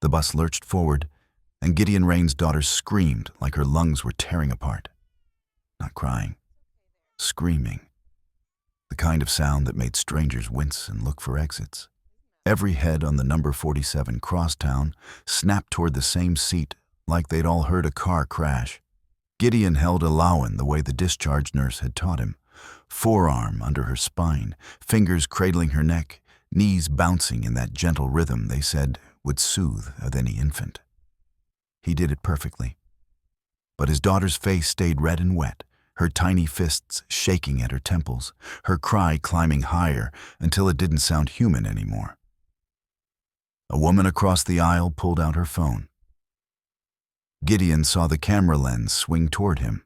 The bus lurched forward, and Gideon Raine's daughter screamed like her lungs were tearing apart. Not crying, screaming. The kind of sound that made strangers wince and look for exits. Every head on the number 47 crosstown snapped toward the same seat like they'd all heard a car crash. Gideon held Elowen the way the discharge nurse had taught him, forearm under her spine, fingers cradling her neck, knees bouncing in that gentle rhythm they said would soothe any infant. He did it perfectly. But his daughter's face stayed red and wet, her tiny fists shaking at her temples, her cry climbing higher until it didn't sound human anymore. A woman across the aisle pulled out her phone. Gideon saw the camera lens swing toward him.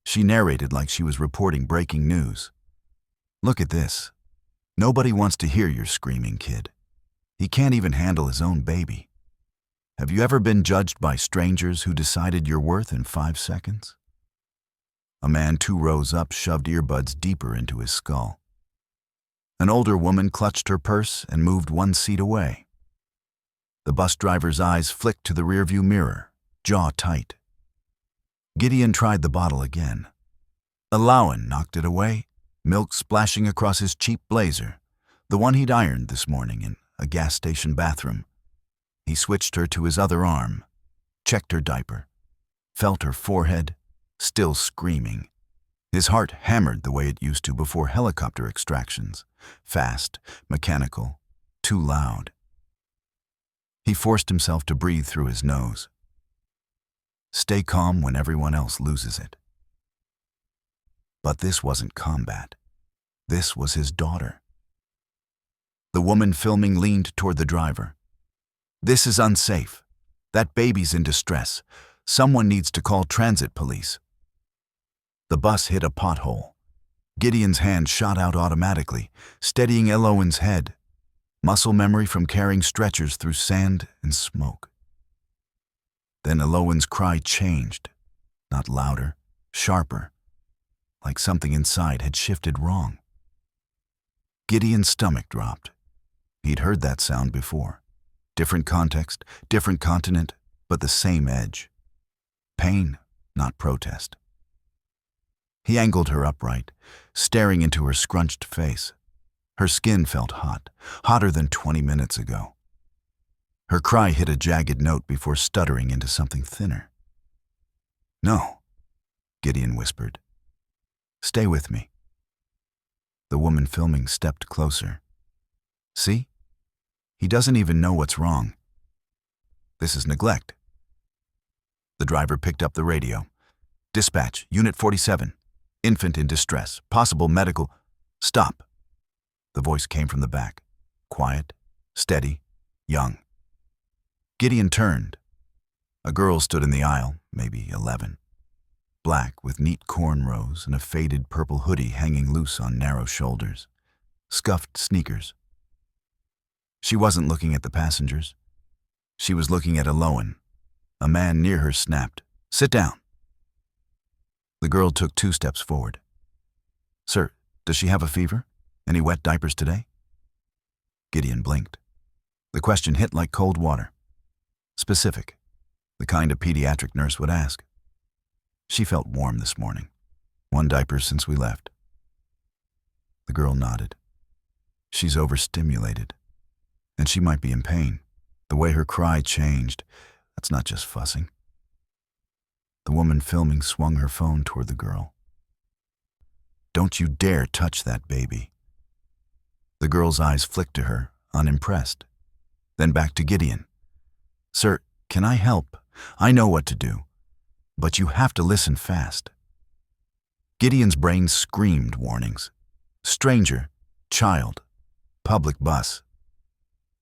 She narrated like she was reporting breaking news. "Look at this. Nobody wants to hear your screaming kid. He can't even handle his own baby. Have you ever been judged by strangers who decided your worth in 5 seconds?" A man 2 rows up shoved earbuds deeper into his skull. An older woman clutched her purse and moved 1 seat away. The bus driver's eyes flicked to the rearview mirror, jaw tight. Gideon tried the bottle again. Elowen knocked it away, milk splashing across his cheap blazer, the one he'd ironed this morning in a gas station bathroom. He switched her to his other arm, checked her diaper, felt her forehead, still screaming. His heart hammered the way it used to before helicopter extractions, fast, mechanical, too loud. He forced himself to breathe through his nose. Stay calm when everyone else loses it. But this wasn't combat. This was his daughter. The woman filming leaned toward the driver. "This is unsafe. That baby's in distress. Someone needs to call transit police." The bus hit a pothole. Gideon's hand shot out automatically, steadying Elowen's head. Muscle memory from carrying stretchers through sand and smoke. Then Elowen's cry changed, not louder, sharper, like something inside had shifted wrong. Gideon's stomach dropped. He'd heard that sound before. Different context, different continent, but the same edge. Pain, not protest. He angled her upright, staring into her scrunched face. Her skin felt hot, hotter than 20 minutes ago. Her cry hit a jagged note before stuttering into something thinner. "No," Gideon whispered. "Stay with me." The woman filming stepped closer. "See? He doesn't even know what's wrong. This is neglect." The driver picked up the radio. "Dispatch, Unit 47. Infant in distress. Possible medical—" "Stop." The voice came from the back. Quiet, steady, young. Gideon turned. A girl stood in the aisle, maybe 11. Black with neat cornrows and a faded purple hoodie hanging loose on narrow shoulders. Scuffed sneakers. She wasn't looking at the passengers. She was looking at Elowen. A man near her snapped, "Sit down." The girl took 2 steps forward. "Sir, does she have a fever? Any wet diapers today?" Gideon blinked. The question hit like cold water. Specific. The kind a pediatric nurse would ask. She felt warm this morning. 1 diaper since we left. The girl nodded. She's overstimulated. And she might be in pain. The way her cry changed, that's not just fussing. The woman filming swung her phone toward the girl. "Don't you dare touch that baby." The girl's eyes flicked to her, unimpressed. Then back to Gideon. "Sir, can I help? I know what to do. But you have to listen fast." Gideon's brain screamed warnings. Stranger, child, public bus.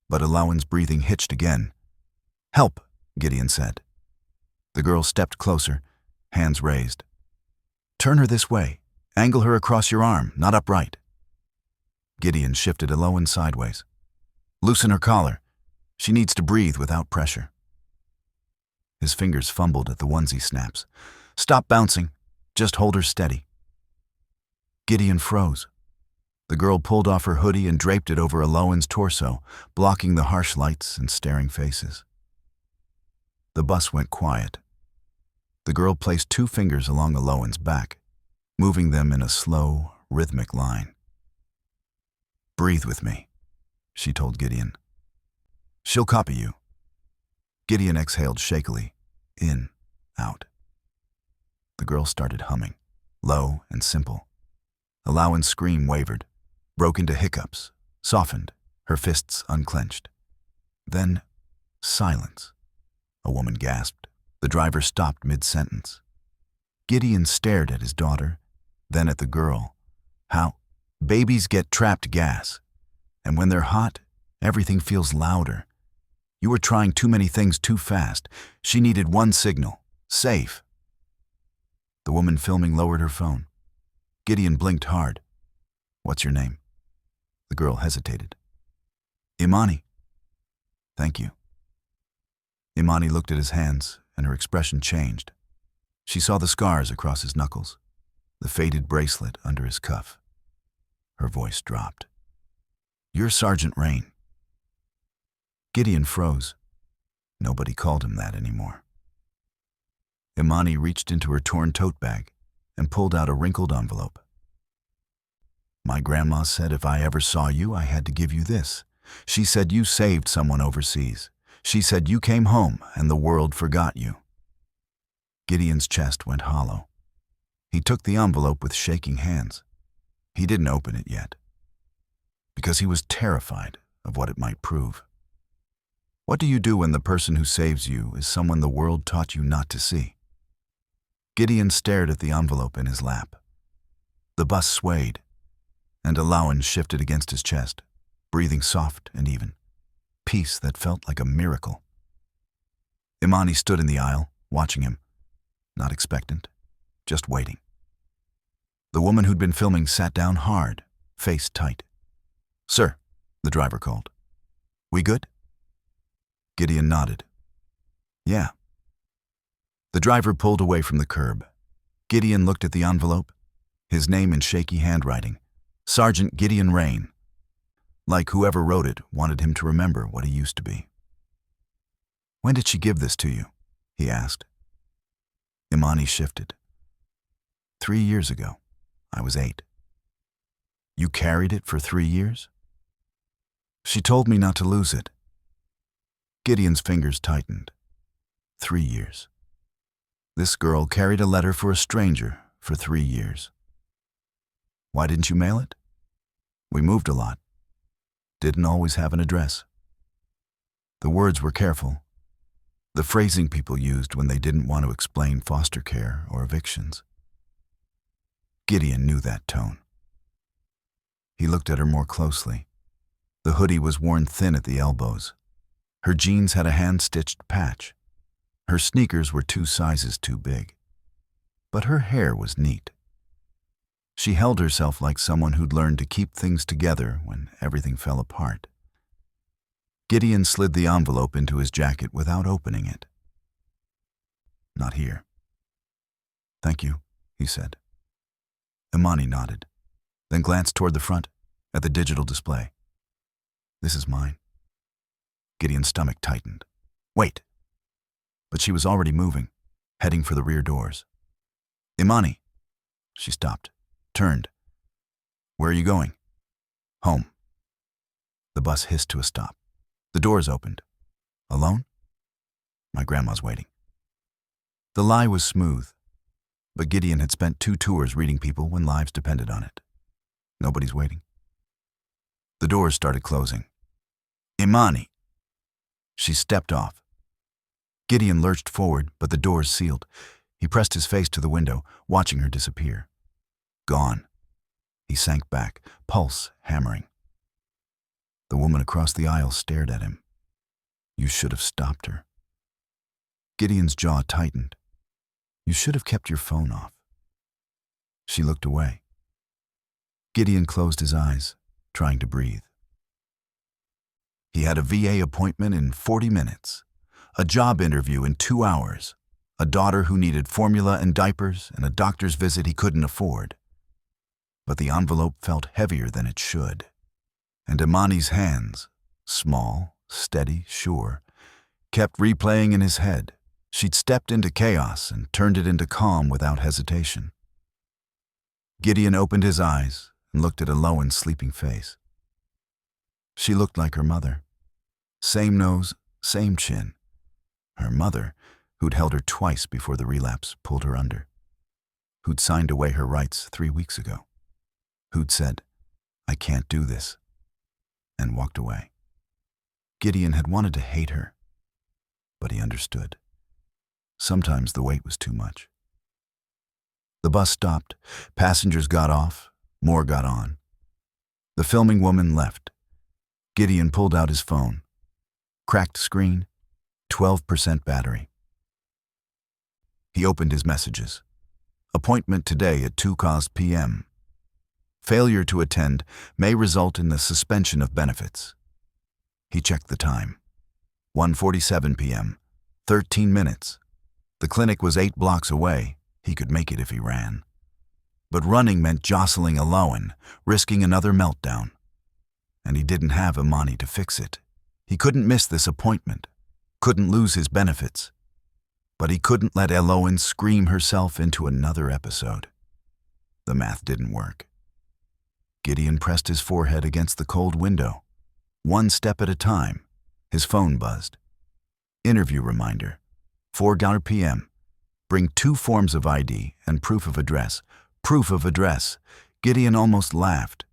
But Elowen's breathing hitched again. "Help," Gideon said. The girl stepped closer, hands raised. "Turn her this way. Angle her across your arm, not upright." Gideon shifted Elowen sideways. "Loosen her collar. She needs to breathe without pressure." His fingers fumbled at the onesie snaps. "Stop bouncing. Just hold her steady." Gideon froze. The girl pulled off her hoodie and draped it over Elowen's torso, blocking the harsh lights and staring faces. The bus went quiet. The girl placed 2 fingers along Elowen's back, moving them in a slow, rhythmic line. "Breathe with me," she told Gideon. "She'll copy you." Gideon exhaled shakily, in, out. The girl started humming, low and simple. Elowen's scream wavered, broke into hiccups, softened, her fists unclenched. Then, silence. A woman gasped. The driver stopped mid-sentence. Gideon stared at his daughter, then at the girl. How babies get trapped gas, and when they're hot, everything feels louder. You were trying too many things too fast. She needed one signal. Safe. The woman filming lowered her phone. Gideon blinked hard. "What's your name?" The girl hesitated. "Imani." "Thank you." Imani looked at his hands, and her expression changed. She saw the scars across his knuckles, the faded bracelet under his cuff. Her voice dropped. "You're Sergeant Raine." Gideon froze. Nobody called him that anymore. Imani reached into her torn tote bag and pulled out a wrinkled envelope. "My grandma said if I ever saw you, I had to give you this. She said you saved someone overseas. She said you came home and the world forgot you." Gideon's chest went hollow. He took the envelope with shaking hands. He didn't open it yet, because he was terrified of what it might prove. What do you do when the person who saves you is someone the world taught you not to see? Gideon stared at the envelope in his lap. The bus swayed, and Elowen shifted against his chest, breathing soft and even. Peace that felt like a miracle. Imani stood in the aisle, watching him, not expectant, just waiting. The woman who'd been filming sat down hard, face tight. "Sir," the driver called. "We good?" Gideon nodded. "Yeah." The driver pulled away from the curb. Gideon looked at the envelope, his name in shaky handwriting, Sergeant Gideon Raine. Like whoever wrote it wanted him to remember what he used to be. "When did she give this to you?" he asked. Imani shifted. 3 years ago. I was 8. "You carried it for 3 years?" "She told me not to lose it." Gideon's fingers tightened. 3 years. This girl carried a letter for a stranger for 3 years. "Why didn't you mail it?" "We moved a lot. Didn't always have an address." The words were careful, the phrasing people used when they didn't want to explain foster care or evictions. Gideon knew that tone. He looked at her more closely. The hoodie was worn thin at the elbows. Her jeans had a hand-stitched patch. Her sneakers were 2 sizes too big. But her hair was neat. She held herself like someone who'd learned to keep things together when everything fell apart. Gideon slid the envelope into his jacket without opening it. "Not here." "Thank you," he said. Imani nodded, then glanced toward the front, at the digital display. "This is mine." Gideon's stomach tightened. "Wait." But she was already moving, heading for the rear doors. "Imani." She stopped, turned. "Where are you going?" "Home." The bus hissed to a stop. The doors opened. "Alone?" "My grandma's waiting." The lie was smooth, but Gideon had spent 2 tours reading people when lives depended on it. Nobody's waiting. The doors started closing. "Imani." She stepped off. Gideon lurched forward, but the doors sealed. He pressed his face to the window, watching her disappear. Gone. He sank back, pulse hammering. The woman across the aisle stared at him. "You should have stopped her." Gideon's jaw tightened. "You should have kept your phone off." She looked away. Gideon closed his eyes, trying to breathe. He had a VA appointment in 40 minutes, a job interview in 2 hours, a daughter who needed formula and diapers, and a doctor's visit he couldn't afford. but the envelope felt heavier than it should. And Imani's hands, small, steady, sure, kept replaying in his head. She'd stepped into chaos and turned it into calm without hesitation. Gideon opened his eyes and looked at Elowen's sleeping face. She looked like her mother. Same nose, same chin. Her mother, who'd held her twice before the relapse pulled her under. Who'd signed away her rights 3 weeks ago. Who'd said, "I can't do this," and walked away. Gideon had wanted to hate her, but he understood. Sometimes the weight was too much. The bus stopped, passengers got off, more got on. The filming woman left. Gideon pulled out his phone. Cracked screen, 12% battery. He opened his messages. Appointment today at 2:00 p.m. Failure to attend may result in the suspension of benefits. He checked the time. 1:47 p.m., 13 minutes. The clinic was 8 blocks away. He could make it if he ran. But running meant jostling Elowen, risking another meltdown. And he didn't have Imani to fix it. He couldn't miss this appointment, couldn't lose his benefits. But he couldn't let Elowen scream herself into another episode. The math didn't work. Gideon pressed his forehead against the cold window. One step at a time, his phone buzzed. Interview reminder, 4:00 p.m. Bring 2 forms of ID and proof of address. Proof of address. Gideon almost laughed.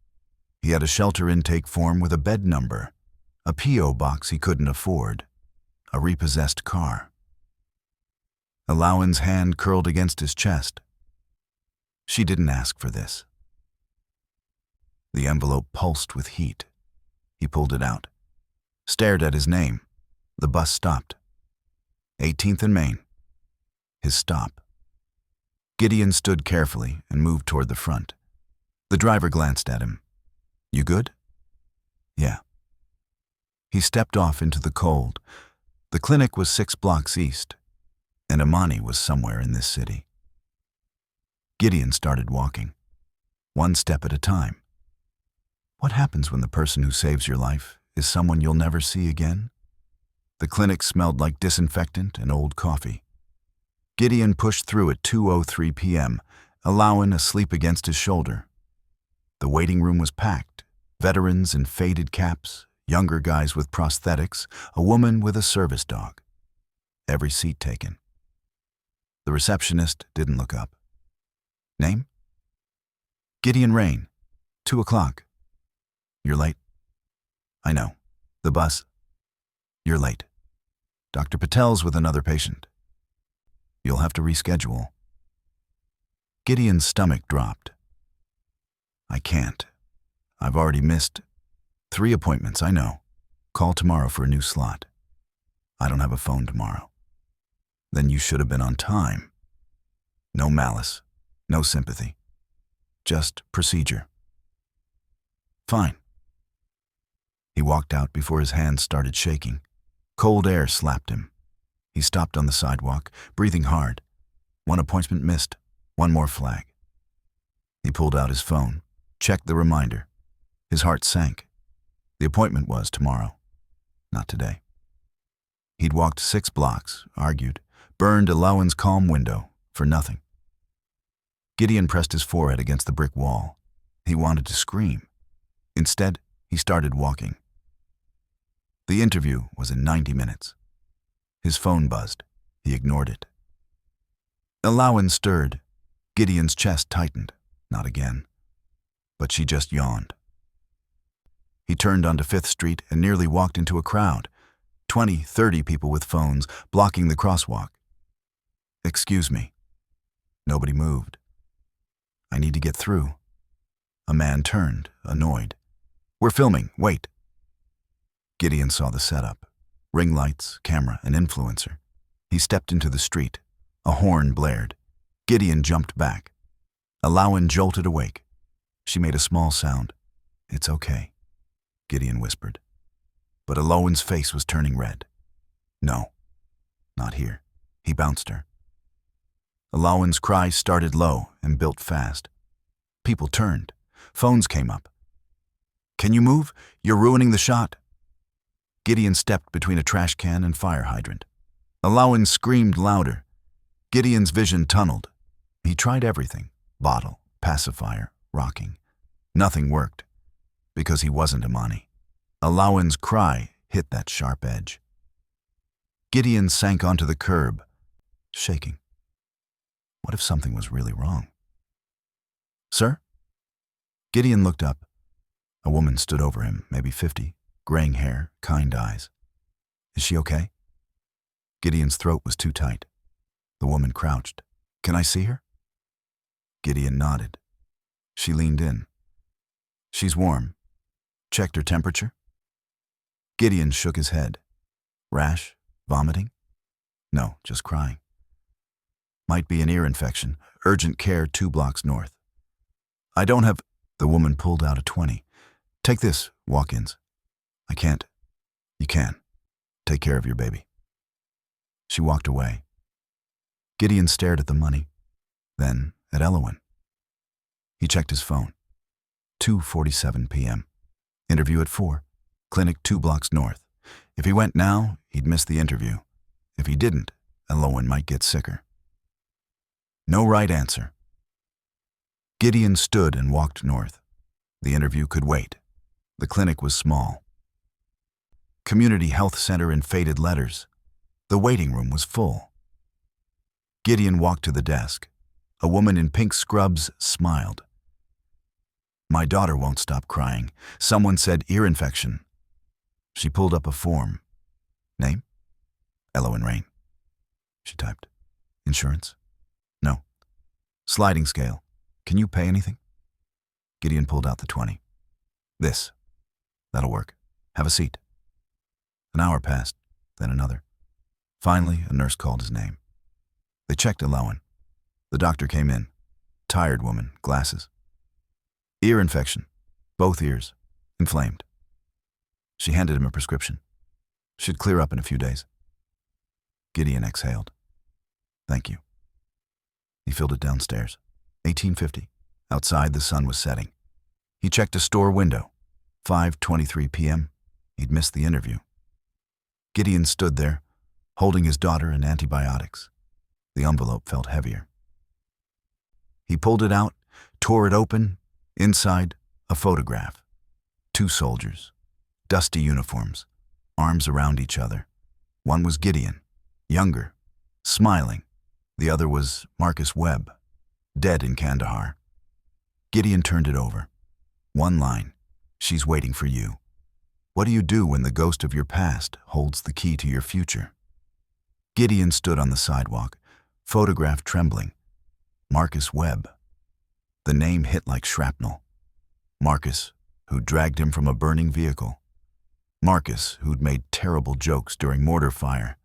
He had a shelter intake form with a bed number, a P.O. box he couldn't afford, a repossessed car. Elowen's hand curled against his chest. She didn't ask for this. The envelope pulsed with heat. He pulled it out, stared at his name. The bus stopped. 18th and Main. His stop. Gideon stood carefully and moved toward the front. The driver glanced at him. "You good?" "Yeah." He stepped off into the cold. The clinic was 6 blocks east, and Imani was somewhere in this city. Gideon started walking, 1 step at a time. What happens when the person who saves your life is someone you'll never see again? The clinic smelled like disinfectant and old coffee. Gideon pushed through at 2:03 p.m., Elowen asleep against his shoulder. The waiting room was packed, veterans in faded caps, younger guys with prosthetics, a woman with a service dog. Every seat taken. The receptionist didn't look up. Name? Gideon Raine. 2:00. You're late. I know. The bus. You're late. Dr. Patel's with another patient. You'll have to reschedule. Gideon's stomach dropped. I can't. I've already missed 3 appointments, I know. Call tomorrow for a new slot. I don't have a phone tomorrow. Then you should have been on time. No malice, no sympathy. Just procedure. Fine. He walked out before his hands started shaking. Cold air slapped him. He stopped on the sidewalk, breathing hard. 1 appointment missed, 1 more flag. He pulled out his phone, checked the reminder. His heart sank. The appointment was tomorrow, not today. He'd walked 6 blocks, argued, burned Elowen's calm window for nothing. Gideon pressed his forehead against the brick wall. He wanted to scream. Instead, he started walking. The interview was in 90 minutes. His phone buzzed. He ignored it. Elowen stirred. Gideon's chest tightened. Not again. But she just yawned. He turned onto 5th Street and nearly walked into a crowd. 20, 30 people with phones, blocking the crosswalk. Excuse me. Nobody moved. I need to get through. A man turned, annoyed. We're filming, wait. Gideon saw the setup. Ring lights, camera, an influencer. He stepped into the street. A horn blared. Gideon jumped back. Elowen jolted awake. She made a small sound. It's okay, Gideon whispered. But Elowen's face was turning red. No, not here. He bounced her. Elowen's cry started low and built fast. People turned. Phones came up. "Can you move? You're ruining the shot." Gideon stepped between a trash can and fire hydrant. Elowen screamed louder. Gideon's vision tunneled. He tried everything: bottle, pacifier, rocking. Nothing worked, because he wasn't Imani. Elowen's cry hit that sharp edge. Gideon sank onto the curb, shaking. What if something was really wrong? "Sir?" Gideon looked up. A woman stood over him, maybe 50, graying hair, kind eyes. "Is she okay?" Gideon's throat was too tight. The woman crouched. "Can I see her?" Gideon nodded. She leaned in. "She's warm. Checked her temperature?" Gideon shook his head. "Rash? Vomiting?" "No, just crying." "Might be an ear infection. Urgent care 2 blocks north." "I don't have—" The woman pulled out a 20. "Take this, walk-ins." "I can't." "You can. Take care of your baby." She walked away. Gideon stared at the money, then at Elowen. He checked his phone. 2:47 p.m. Interview at 4. Clinic 2 blocks north. If he went now, he'd miss the interview. If he didn't, Elowen might get sicker. No right answer. Gideon stood and walked north. The interview could wait. The clinic was small. Community health center in faded letters. The waiting room was full. Gideon walked to the desk. A woman in pink scrubs smiled. "My daughter won't stop crying. Someone said ear infection." She pulled up a form. "Name?" "Gideon Raine." She typed. "Insurance?" "No." "Sliding scale. Can you pay anything?" Gideon pulled out the 20. "This. That'll work. Have a seat." An hour passed, then another. Finally, a nurse called his name. They checked Elowen. The doctor came in. Tired woman, glasses. "Ear infection. Both ears. Inflamed." She handed him a prescription. "Should clear up in a few days." Gideon exhaled. "Thank you." He filled it downstairs. 1850. Outside, the sun was setting. He checked a store window. 5:23 p.m. He'd missed the interview. Gideon stood there, holding his daughter and antibiotics. The envelope felt heavier. He pulled it out, tore it open. Inside, a photograph. 2 soldiers. Dusty uniforms. Arms around each other. One was Gideon, younger, smiling. The other was Marcus Webb, dead in Kandahar. Gideon turned it over. One line: "She's waiting for you." What do you do when the ghost of your past holds the key to your future? Gideon stood on the sidewalk, photograph trembling. Marcus Webb. The name hit like shrapnel. Marcus, who'd dragged him from a burning vehicle. Marcus, who'd made terrible jokes during mortar fire.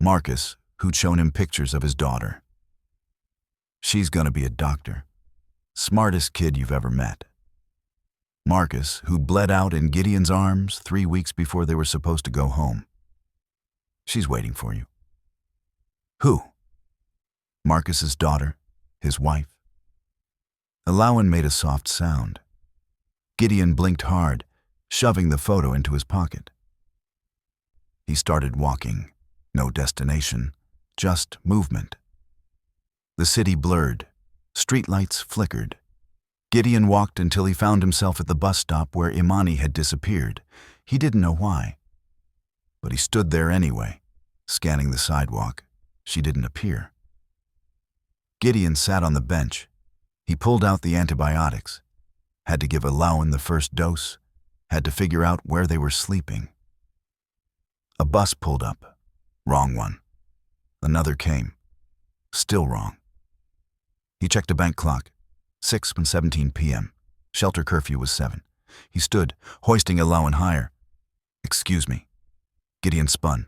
Marcus, who'd shown him pictures of his daughter. She's gonna be a doctor. Smartest kid you've ever met. Marcus, who bled out in Gideon's arms 3 weeks before they were supposed to go home. She's waiting for you. Who? Marcus's daughter, his wife. Elowen made a soft sound. Gideon blinked hard, shoving the photo into his pocket. He started walking. No destination, just movement. The city blurred. Streetlights flickered. Gideon walked until he found himself at the bus stop where Imani had disappeared. He didn't know why. But he stood there anyway, scanning the sidewalk. She didn't appear. Gideon sat on the bench. He pulled out the antibiotics. Had to give Elowen the first dose. Had to figure out where they were sleeping. A bus pulled up. Wrong one. Another came. Still wrong. He checked a bank clock. 6:17 p.m. Shelter curfew was 7. He stood, hoisting Elowen higher. "Excuse me." Gideon spun.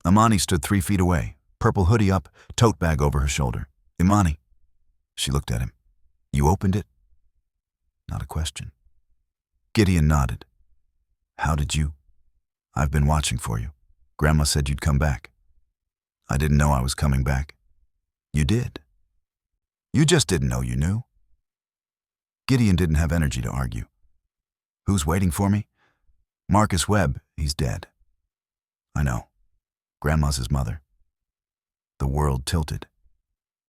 Imani stood 3 feet away, purple hoodie up, tote bag over her shoulder. "Imani." She looked at him. "You opened it?" Not a question. Gideon nodded. "How did you?" "I've been watching for you. Grandma said you'd come back." "I didn't know I was coming back." "You did. You just didn't know you knew." Gideon didn't have energy to argue. Who's waiting for me? Marcus Webb, he's dead. I know. Grandma's his mother. The world tilted.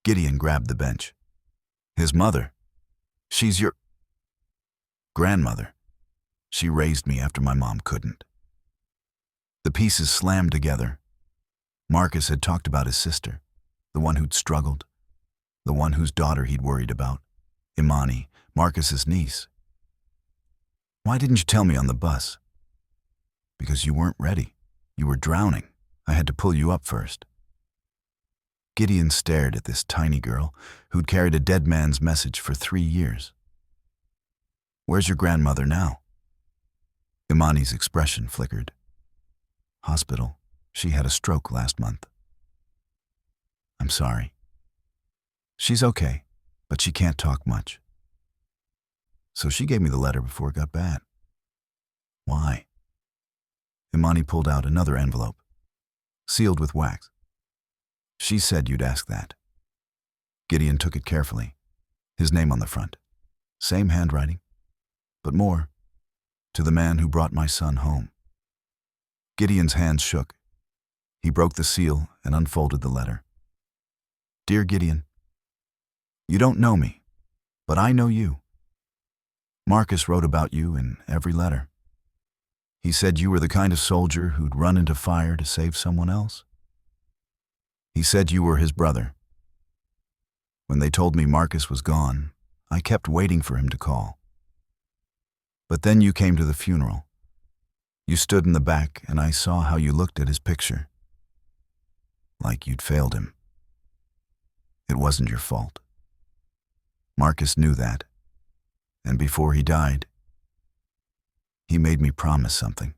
Gideon grabbed the bench. His mother? She's your grandmother. She raised me after my mom couldn't. The pieces slammed together. Marcus had talked about his sister, the one who'd struggled, the one whose daughter he'd worried about, Imani, Marcus's niece. Why didn't you tell me on the bus? Because you weren't ready. You were drowning. I had to pull you up first. Gideon stared at this tiny girl who'd carried a dead man's message for 3 years. Where's your grandmother now? Imani's expression flickered. Hospital. She had a stroke last month. I'm sorry. She's okay, but she can't talk much. So she gave me the letter before it got bad. Why? Imani pulled out another envelope, sealed with wax. She said you'd ask that. Gideon took it carefully, his name on the front. Same handwriting, but more. To the man who brought my son home. Gideon's hands shook. He broke the seal and unfolded the letter. Dear Gideon, you don't know me, but I know you. Marcus wrote about you in every letter. He said you were the kind of soldier who'd run into fire to save someone else. He said you were his brother. When they told me Marcus was gone, I kept waiting for him to call. But then you came to the funeral. You stood in the back and I saw how you looked at his picture. Like you'd failed him. It wasn't your fault. Marcus knew that. And before he died, he made me promise something.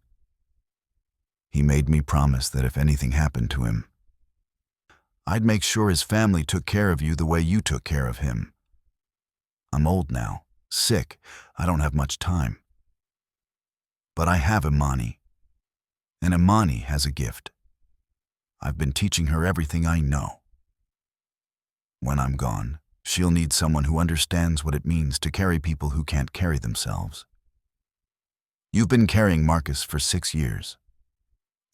He made me promise that if anything happened to him, I'd make sure his family took care of you the way you took care of him. I'm old now, sick, I don't have much time. But I have Imani, and Imani has a gift. I've been teaching her everything I know. When I'm gone, she'll need someone who understands what it means to carry people who can't carry themselves. You've been carrying Marcus for 6 years.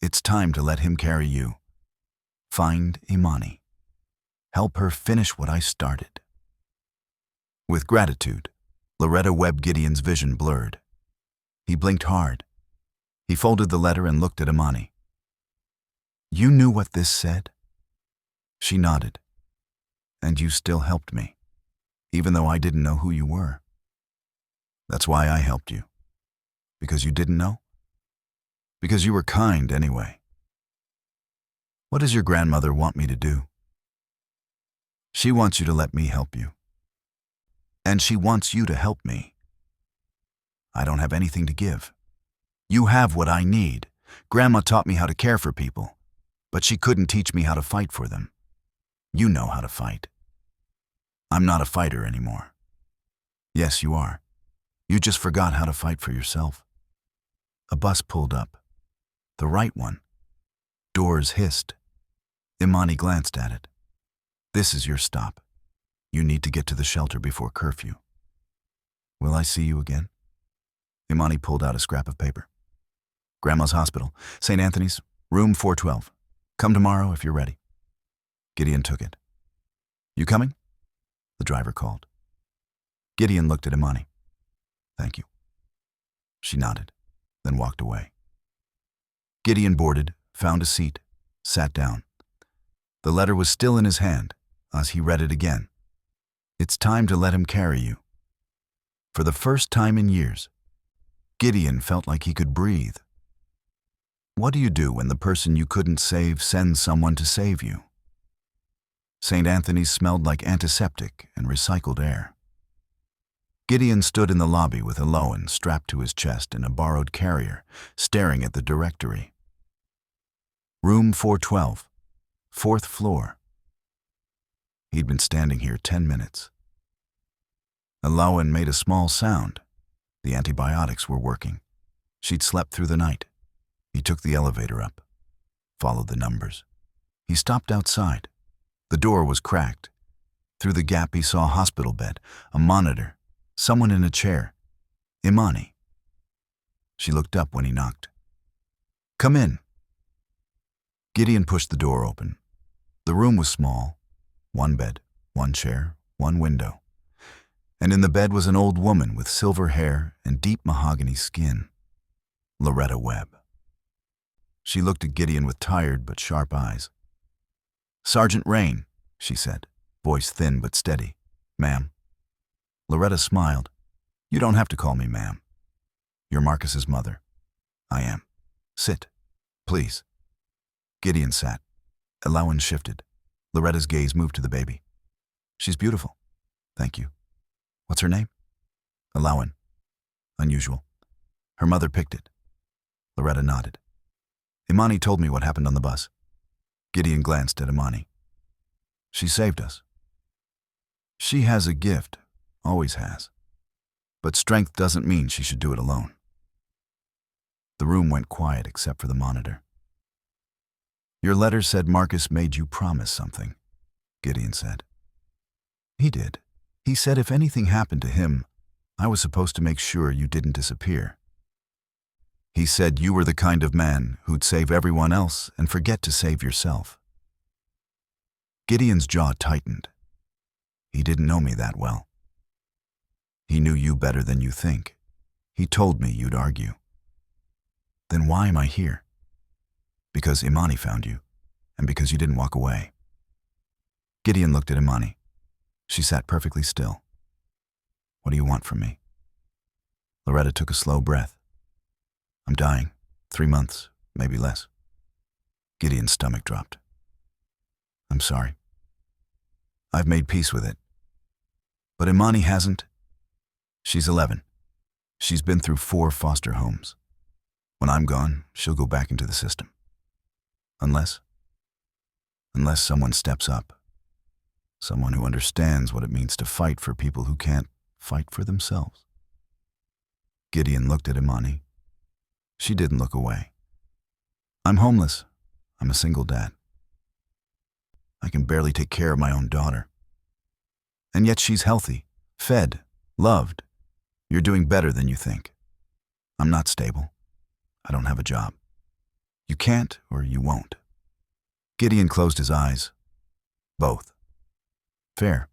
It's time to let him carry you. Find Imani. Help her finish what I started. With gratitude, Loretta Webb Gideon's vision blurred. He blinked hard. He folded the letter and looked at Imani. You knew what this said? She nodded. And you still helped me, even though I didn't know who you were. That's why I helped you. Because you didn't know? Because you were kind anyway. What does your grandmother want me to do? She wants you to let me help you. And she wants you to help me. I don't have anything to give. You have what I need. Grandma taught me how to care for people, but she couldn't teach me how to fight for them. You know how to fight. I'm not a fighter anymore. Yes, you are. You just forgot how to fight for yourself. A bus pulled up. The right one. Doors hissed. Imani glanced at it. This is your stop. You need to get to the shelter before curfew. Will I see you again? Imani pulled out a scrap of paper. Grandma's hospital, St. Anthony's, room 412. Come tomorrow if you're ready. Gideon took it. You coming? The driver called. Gideon looked at Imani. Thank you. She nodded, then walked away. Gideon boarded, found a seat, sat down. The letter was still in his hand as he read it again. It's time to let him carry you. For the first time in years, Gideon felt like he could breathe. What do you do when the person you couldn't save sends someone to save you? St. Anthony's smelled like antiseptic and recycled air. Gideon stood in the lobby with Elowen strapped to his chest in a borrowed carrier, staring at the directory. Room 412, 4th floor. He'd been standing here 10 minutes. Elowen made a small sound. The antibiotics were working. She'd slept through the night. He took the elevator up, followed the numbers. He stopped outside. The door was cracked. Through the gap he saw a hospital bed, a monitor, Someone in a chair. Imani. She looked up when he knocked. "Come in." Gideon pushed the door open. The room was small. One bed, one chair, one window. And in the bed was an old woman with silver hair and deep mahogany skin. Loretta Webb. She looked at Gideon with tired but sharp eyes. "Sergeant Raine," she said, voice thin but steady. "Ma'am." Loretta smiled. "You don't have to call me ma'am. You're Marcus's mother." "I am. Sit, please." Gideon sat. Elowen shifted. Loretta's gaze moved to the baby. "She's beautiful. Thank you. What's her name?" "Elowen." "Unusual. Her mother picked it." Loretta nodded. "Imani told me what happened on the bus." Gideon glanced at Imani. "She saved us. She has a gift, always has. But strength doesn't mean she should do it alone." The room went quiet except for the monitor. "Your letter said Marcus made you promise something," Gideon said. "He did. He said if anything happened to him, I was supposed to make sure you didn't disappear. He said you were the kind of man who'd save everyone else and forget to save yourself." Gideon's jaw tightened. "He didn't know me that well." "He knew you better than you think. He told me you'd argue." "Then why am I here?" "Because Imani found you, and because you didn't walk away." Gideon looked at Imani. She sat perfectly still. "What do you want from me?" Loretta took a slow breath. "I'm dying. 3 months, maybe less." Gideon's stomach dropped. "I'm sorry. I've made peace with it. But Imani hasn't. She's 11. She's been through 4 foster homes. When I'm gone, she'll go back into the system. Unless someone steps up. Someone who understands what it means to fight for people who can't fight for themselves." Gideon looked at Imani. She didn't look away. "I'm homeless. I'm a single dad. I can barely take care of my own daughter. And yet she's healthy, fed, loved. You're doing better than you think. I'm not stable. I don't have a job. You can't or you won't." Gideon closed his eyes. "Both. Fair.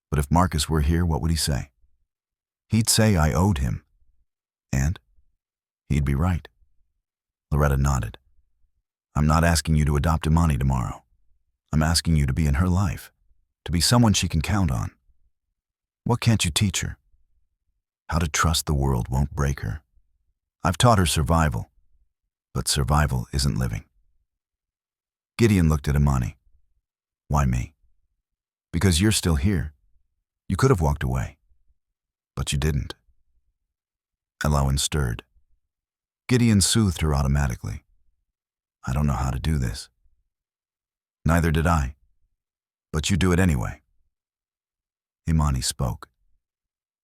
But if Marcus were here, what would he say? He'd say I owed him. And he'd be right." Loretta nodded. "I'm not asking you to adopt Imani tomorrow. I'm asking you to be in her life, to be someone she can count on. What can't you teach her? How to trust the world won't break her. I've taught her survival, but survival isn't living." Gideon looked at Imani. "Why me?" "Because you're still here. You could have walked away, but you didn't." Elowen stirred. Gideon soothed her automatically. "I don't know how to do this." "Neither did I. But you do it anyway." Imani spoke.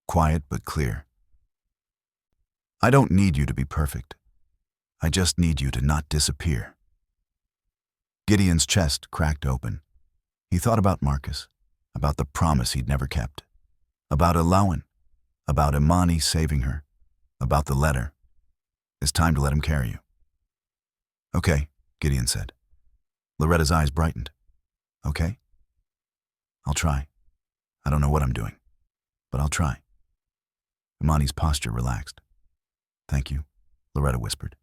Quiet but clear. "I don't need you to be perfect. I just need you to not disappear." Gideon's chest cracked open. He thought about Marcus, about the promise he'd never kept, about Elowen, about Imani saving her, about the letter. It's time to let him carry you. "Okay," Gideon said. Loretta's eyes brightened. "Okay? I'll try. I don't know what I'm doing, but I'll try." Imani's posture relaxed. "Thank you," Loretta whispered.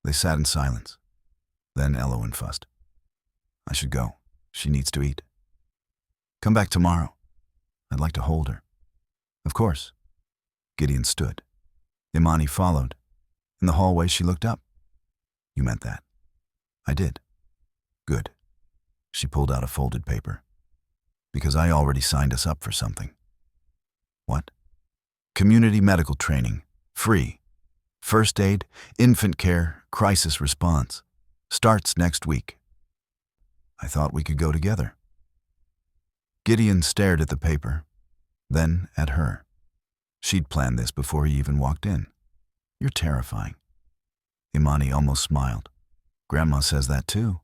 They sat in silence. Then Elowen fussed. "I should go. She needs to eat." "Come back tomorrow. I'd like to hold her." "Of course." Gideon stood. Imani followed. In the hallway, she looked up. "You meant that." "I did." "Good." She pulled out a folded paper. "Because I already signed us up for something." "What?" "Community medical training. Free. First aid, infant care, crisis response. Starts next week." "I thought we could go together." Gideon stared at the paper, then at her. She'd planned this before he even walked in. "You're terrifying." Imani almost smiled. "Grandma says that too."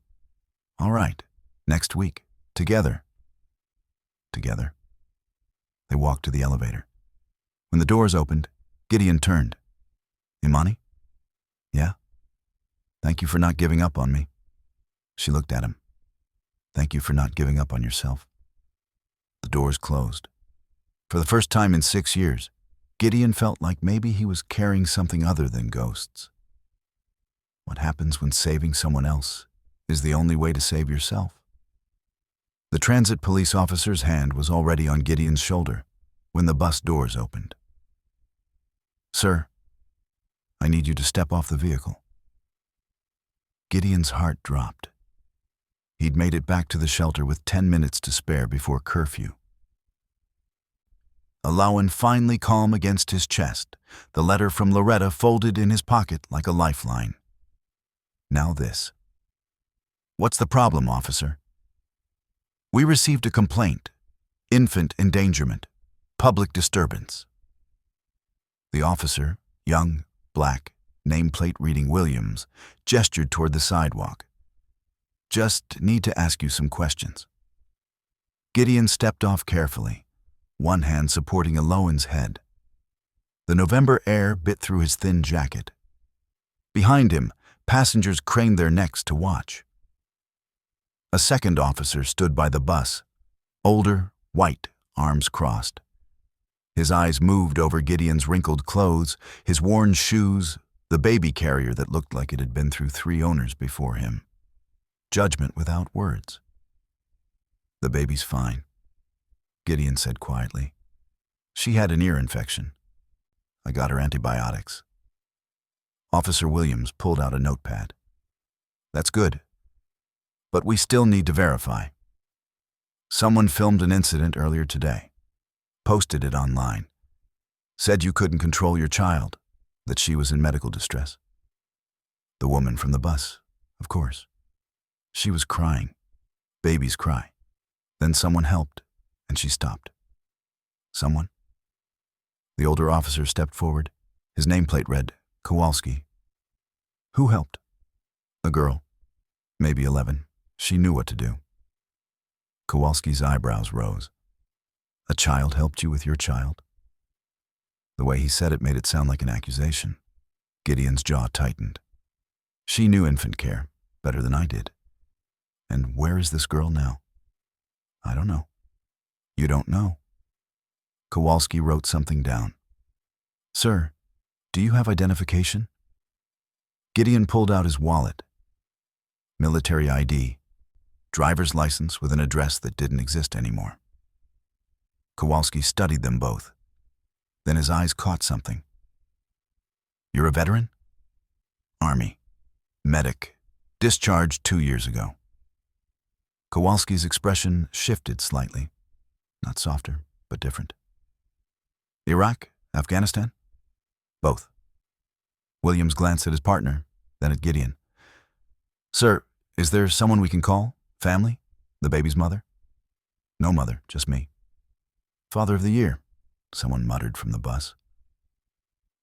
"All right, next week, together." Together. They walked to the elevator. When the doors opened, Gideon turned. Imani? Yeah? Thank you for not giving up on me. She looked at him. Thank you for not giving up on yourself. The doors closed. For the first time in 6 years, Gideon felt like maybe he was carrying something other than ghosts. What happens when saving someone else is the only way to save yourself? The transit police officer's hand was already on Gideon's shoulder when the bus doors opened. Sir, I need you to step off the vehicle. Gideon's heart dropped. He'd made it back to the shelter with 10 minutes to spare before curfew. Elowen finally calm against his chest, the letter from Loretta folded in his pocket like a lifeline. Now this. What's the problem, officer? We received a complaint. Infant endangerment. Public disturbance. The officer, young, black, nameplate reading Williams, gestured toward the sidewalk. Just need to ask you some questions. Gideon stepped off carefully, one hand supporting Elowen's head. The November air bit through his thin jacket. Behind him, passengers craned their necks to watch. A second officer stood by the bus, older, white, arms crossed. His eyes moved over Gideon's wrinkled clothes, his worn shoes, the baby carrier that looked like it had been through 3 owners before him. Judgment without words. The baby's fine, Gideon said quietly. She had an ear infection. I got her antibiotics. Officer Williams pulled out a notepad. That's good. But we still need to verify. Someone filmed an incident earlier today, posted it online, said you couldn't control your child, that she was in medical distress. The woman from the bus, of course. She was crying. Babies cry. Then someone helped, and she stopped. Someone? The older officer stepped forward. His nameplate read, Kowalski. Who helped? A girl, maybe 11. She knew what to do. Kowalski's eyebrows rose. A child helped you with your child? The way he said it made it sound like an accusation. Gideon's jaw tightened. She knew infant care better than I did. And where is this girl now? I don't know. You don't know? Kowalski wrote something down. Sir, do you have identification? Gideon pulled out his wallet. Military ID. Driver's license with an address that didn't exist anymore. Kowalski studied them both. Then his eyes caught something. You're a veteran? Army. Medic. Discharged 2 years ago. Kowalski's expression shifted slightly. Not softer, but different. Iraq? Afghanistan? Both. Williams glanced at his partner, then at Gideon. Sir, is there someone we can call? Family? The baby's mother? No mother, just me. Father of the year, someone muttered from the bus.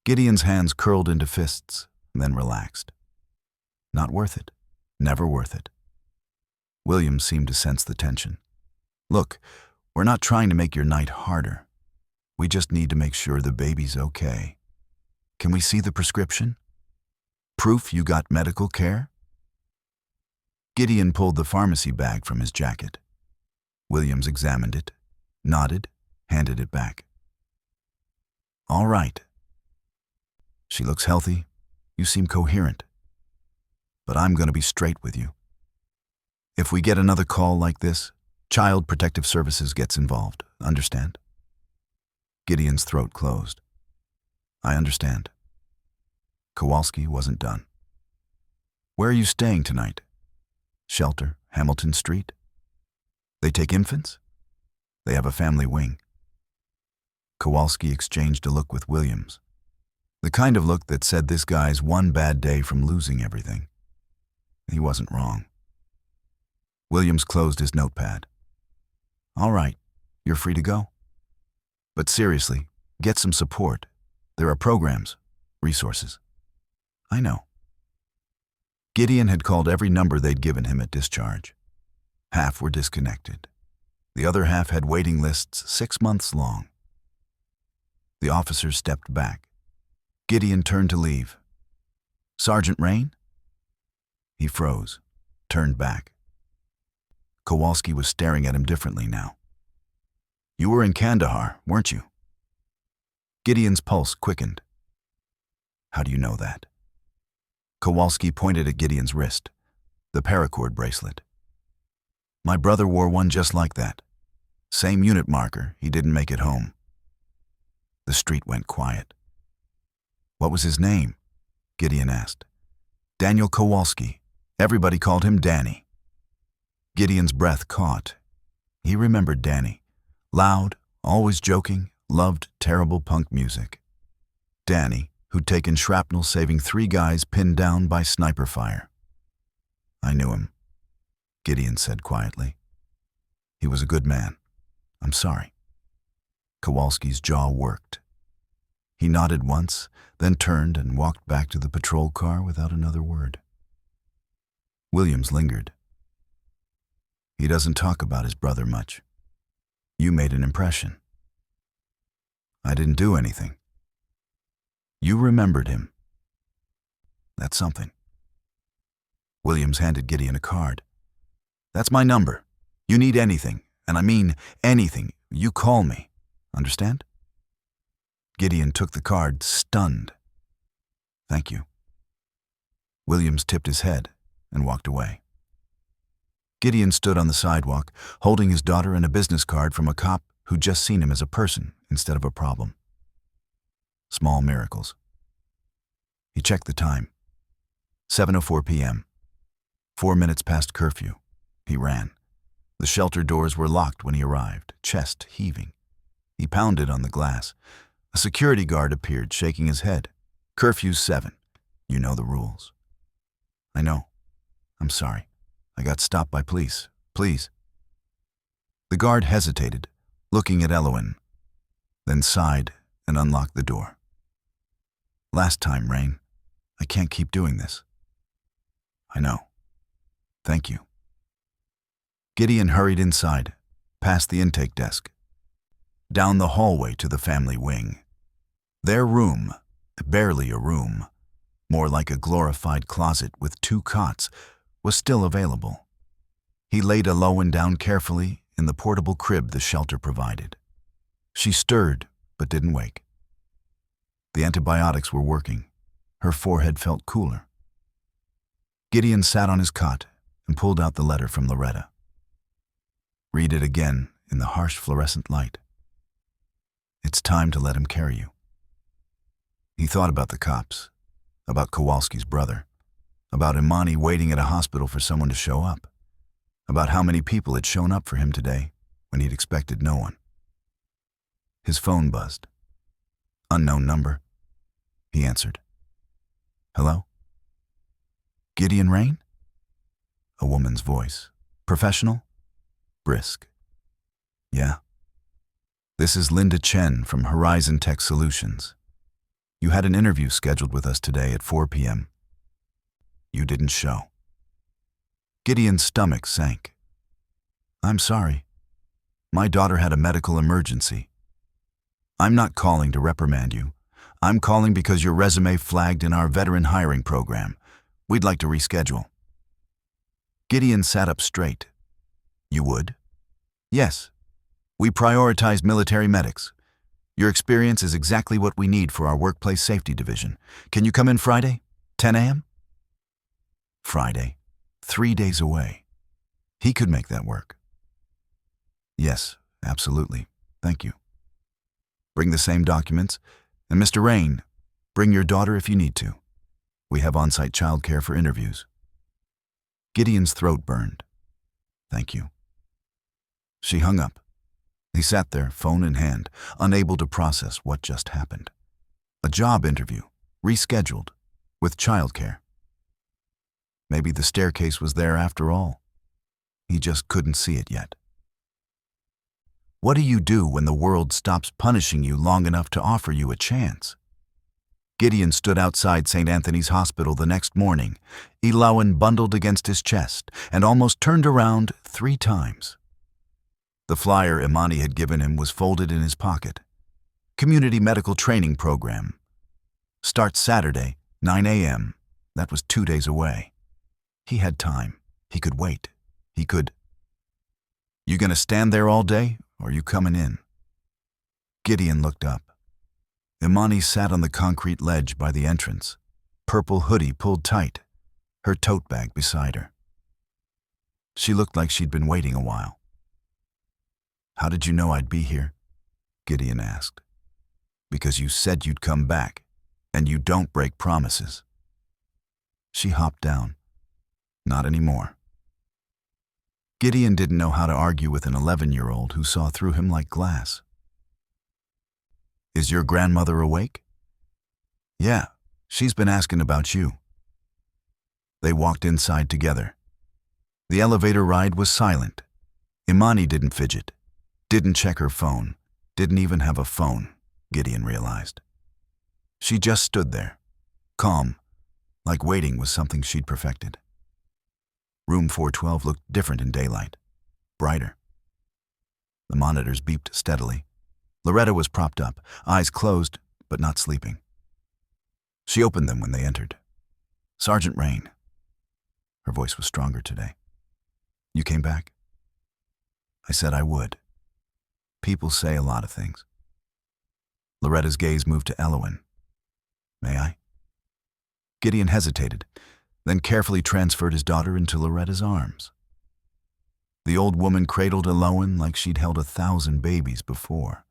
Gideon's hands curled into fists, then relaxed. Not worth it. Never worth it. Williams seemed to sense the tension. Look, we're not trying to make your night harder. We just need to make sure the baby's okay. Can we see the prescription? Proof you got medical care? Gideon pulled the pharmacy bag from his jacket. Williams examined it, nodded, handed it back. All right. She looks healthy. You seem coherent. But I'm going to be straight with you. If we get another call like this, Child Protective Services gets involved. Understand? Gideon's throat closed. I understand. Kowalski wasn't done. Where are you staying tonight? Shelter, Hamilton Street? They take infants? They have a family wing. Kowalski exchanged a look with Williams. The kind of look that said this guy's one bad day from losing everything. He wasn't wrong. Williams closed his notepad. All right, you're free to go. But seriously, get some support. There are programs, resources. I know. Gideon had called every number they'd given him at discharge. Half were disconnected. The other half had waiting lists 6 months long. The officer stepped back. Gideon turned to leave. "Sergeant Raine?" He froze, turned back. Kowalski was staring at him differently now. "You were in Kandahar, weren't you?" Gideon's pulse quickened. "How do you know that?" Kowalski pointed at Gideon's wrist, the paracord bracelet. "My brother wore one just like that. Same unit marker, he didn't make it home." The street went quiet. "What was his name?" Gideon asked. "Daniel Kowalski. Everybody called him Danny." Gideon's breath caught. He remembered Danny. Loud, always joking, loved terrible punk music. Danny, who'd taken shrapnel saving 3 guys pinned down by sniper fire. "I knew him," Gideon said quietly. "He was a good man. I'm sorry." Kowalski's jaw worked. He nodded once, then turned and walked back to the patrol car without another word. Williams lingered. "He doesn't talk about his brother much. You made an impression." "I didn't do anything." "You remembered him. That's something." Williams handed Gideon a card. "That's my number. You need anything, and I mean anything, you call me. Understand?" Gideon took the card, stunned. "Thank you." Williams tipped his head and walked away. Gideon stood on the sidewalk, holding his daughter and a business card from a cop who'd just seen him as a person instead of a problem. Small miracles. He checked the time. 7:04 p.m. 4 minutes past curfew. He ran. The shelter doors were locked when he arrived, chest heaving. He pounded on the glass. A security guard appeared, shaking his head. "Curfew's 7. You know the rules." "I know. I'm sorry. I got stopped by police. Please." The guard hesitated, looking at Elowen, then sighed and unlocked the door. "Last time, Raine. I can't keep doing this." "I know. Thank you." Gideon hurried inside, past the intake desk, down the hallway to the family wing. Their room, barely a room, more like a glorified closet with 2 cots, was still available. He laid Elowen down carefully in the portable crib the shelter provided. She stirred, but didn't wake. The antibiotics were working. Her forehead felt cooler. Gideon sat on his cot and pulled out the letter from Loretta. Read it again in the harsh fluorescent light. "It's time to let him carry you." He thought about the cops, about Kowalski's brother, about Imani waiting at a hospital for someone to show up, about how many people had shown up for him today when he'd expected no one. His phone buzzed. "Unknown number." He answered. "Hello?" "Gideon Raine?" A woman's voice. "Professional?" "Brisk." "Yeah." "This is Linda Chen from Horizon Tech Solutions. You had an interview scheduled with us today at 4 p.m. You didn't show." Gideon's stomach sank. "I'm sorry. My daughter had a medical emergency. I'm not calling to reprimand you. I'm calling because your resume flagged in our veteran hiring program. We'd like to reschedule." Gideon sat up straight. "You would?" "Yes. We prioritize military medics. Your experience is exactly what we need for our workplace safety division. Can you come in Friday, 10 a.m.? Friday, 3 days away. He could make that work. "Yes, absolutely. Thank you." "Bring the same documents. And Mr. Raine, bring your daughter if you need to. We have on-site childcare for interviews." Gideon's throat burned. "Thank you." She hung up. He sat there, phone in hand, unable to process what just happened. A job interview, rescheduled, with childcare. Maybe the staircase was there after all. He just couldn't see it yet. What do you do when the world stops punishing you long enough to offer you a chance? Gideon stood outside St. Anthony's Hospital the next morning, Elowen bundled against his chest, and almost turned around 3 times. The flyer Imani had given him was folded in his pocket. Community Medical Training Program. Starts Saturday, 9 a.m. That was 2 days away. He had time. He could wait. He could... You gonna stand there all day, or you coming in? Gideon looked up. Imani sat on the concrete ledge by the entrance, purple hoodie pulled tight, her tote bag beside her. She looked like she'd been waiting a while. "How did you know I'd be here?" Gideon asked. "Because you said you'd come back, and you don't break promises." She hopped down. Not anymore. Gideon didn't know how to argue with an 11-year-old who saw through him like glass. "Is your grandmother awake?" "Yeah, she's been asking about you." They walked inside together. The elevator ride was silent. Imani didn't fidget, didn't check her phone, didn't even have a phone, Gideon realized. She just stood there, calm, like waiting was something she'd perfected. Room 412 looked different in daylight, brighter. The monitors beeped steadily. Loretta was propped up, eyes closed, but not sleeping. She opened them when they entered. "Sergeant Raine." Her voice was stronger today. "You came back?" "I said I would. People say a lot of things." Loretta's gaze moved to Elowen. "May I?" Gideon hesitated, then carefully transferred his daughter into Loretta's arms. The old woman cradled Elowen like she'd held 1,000 babies before,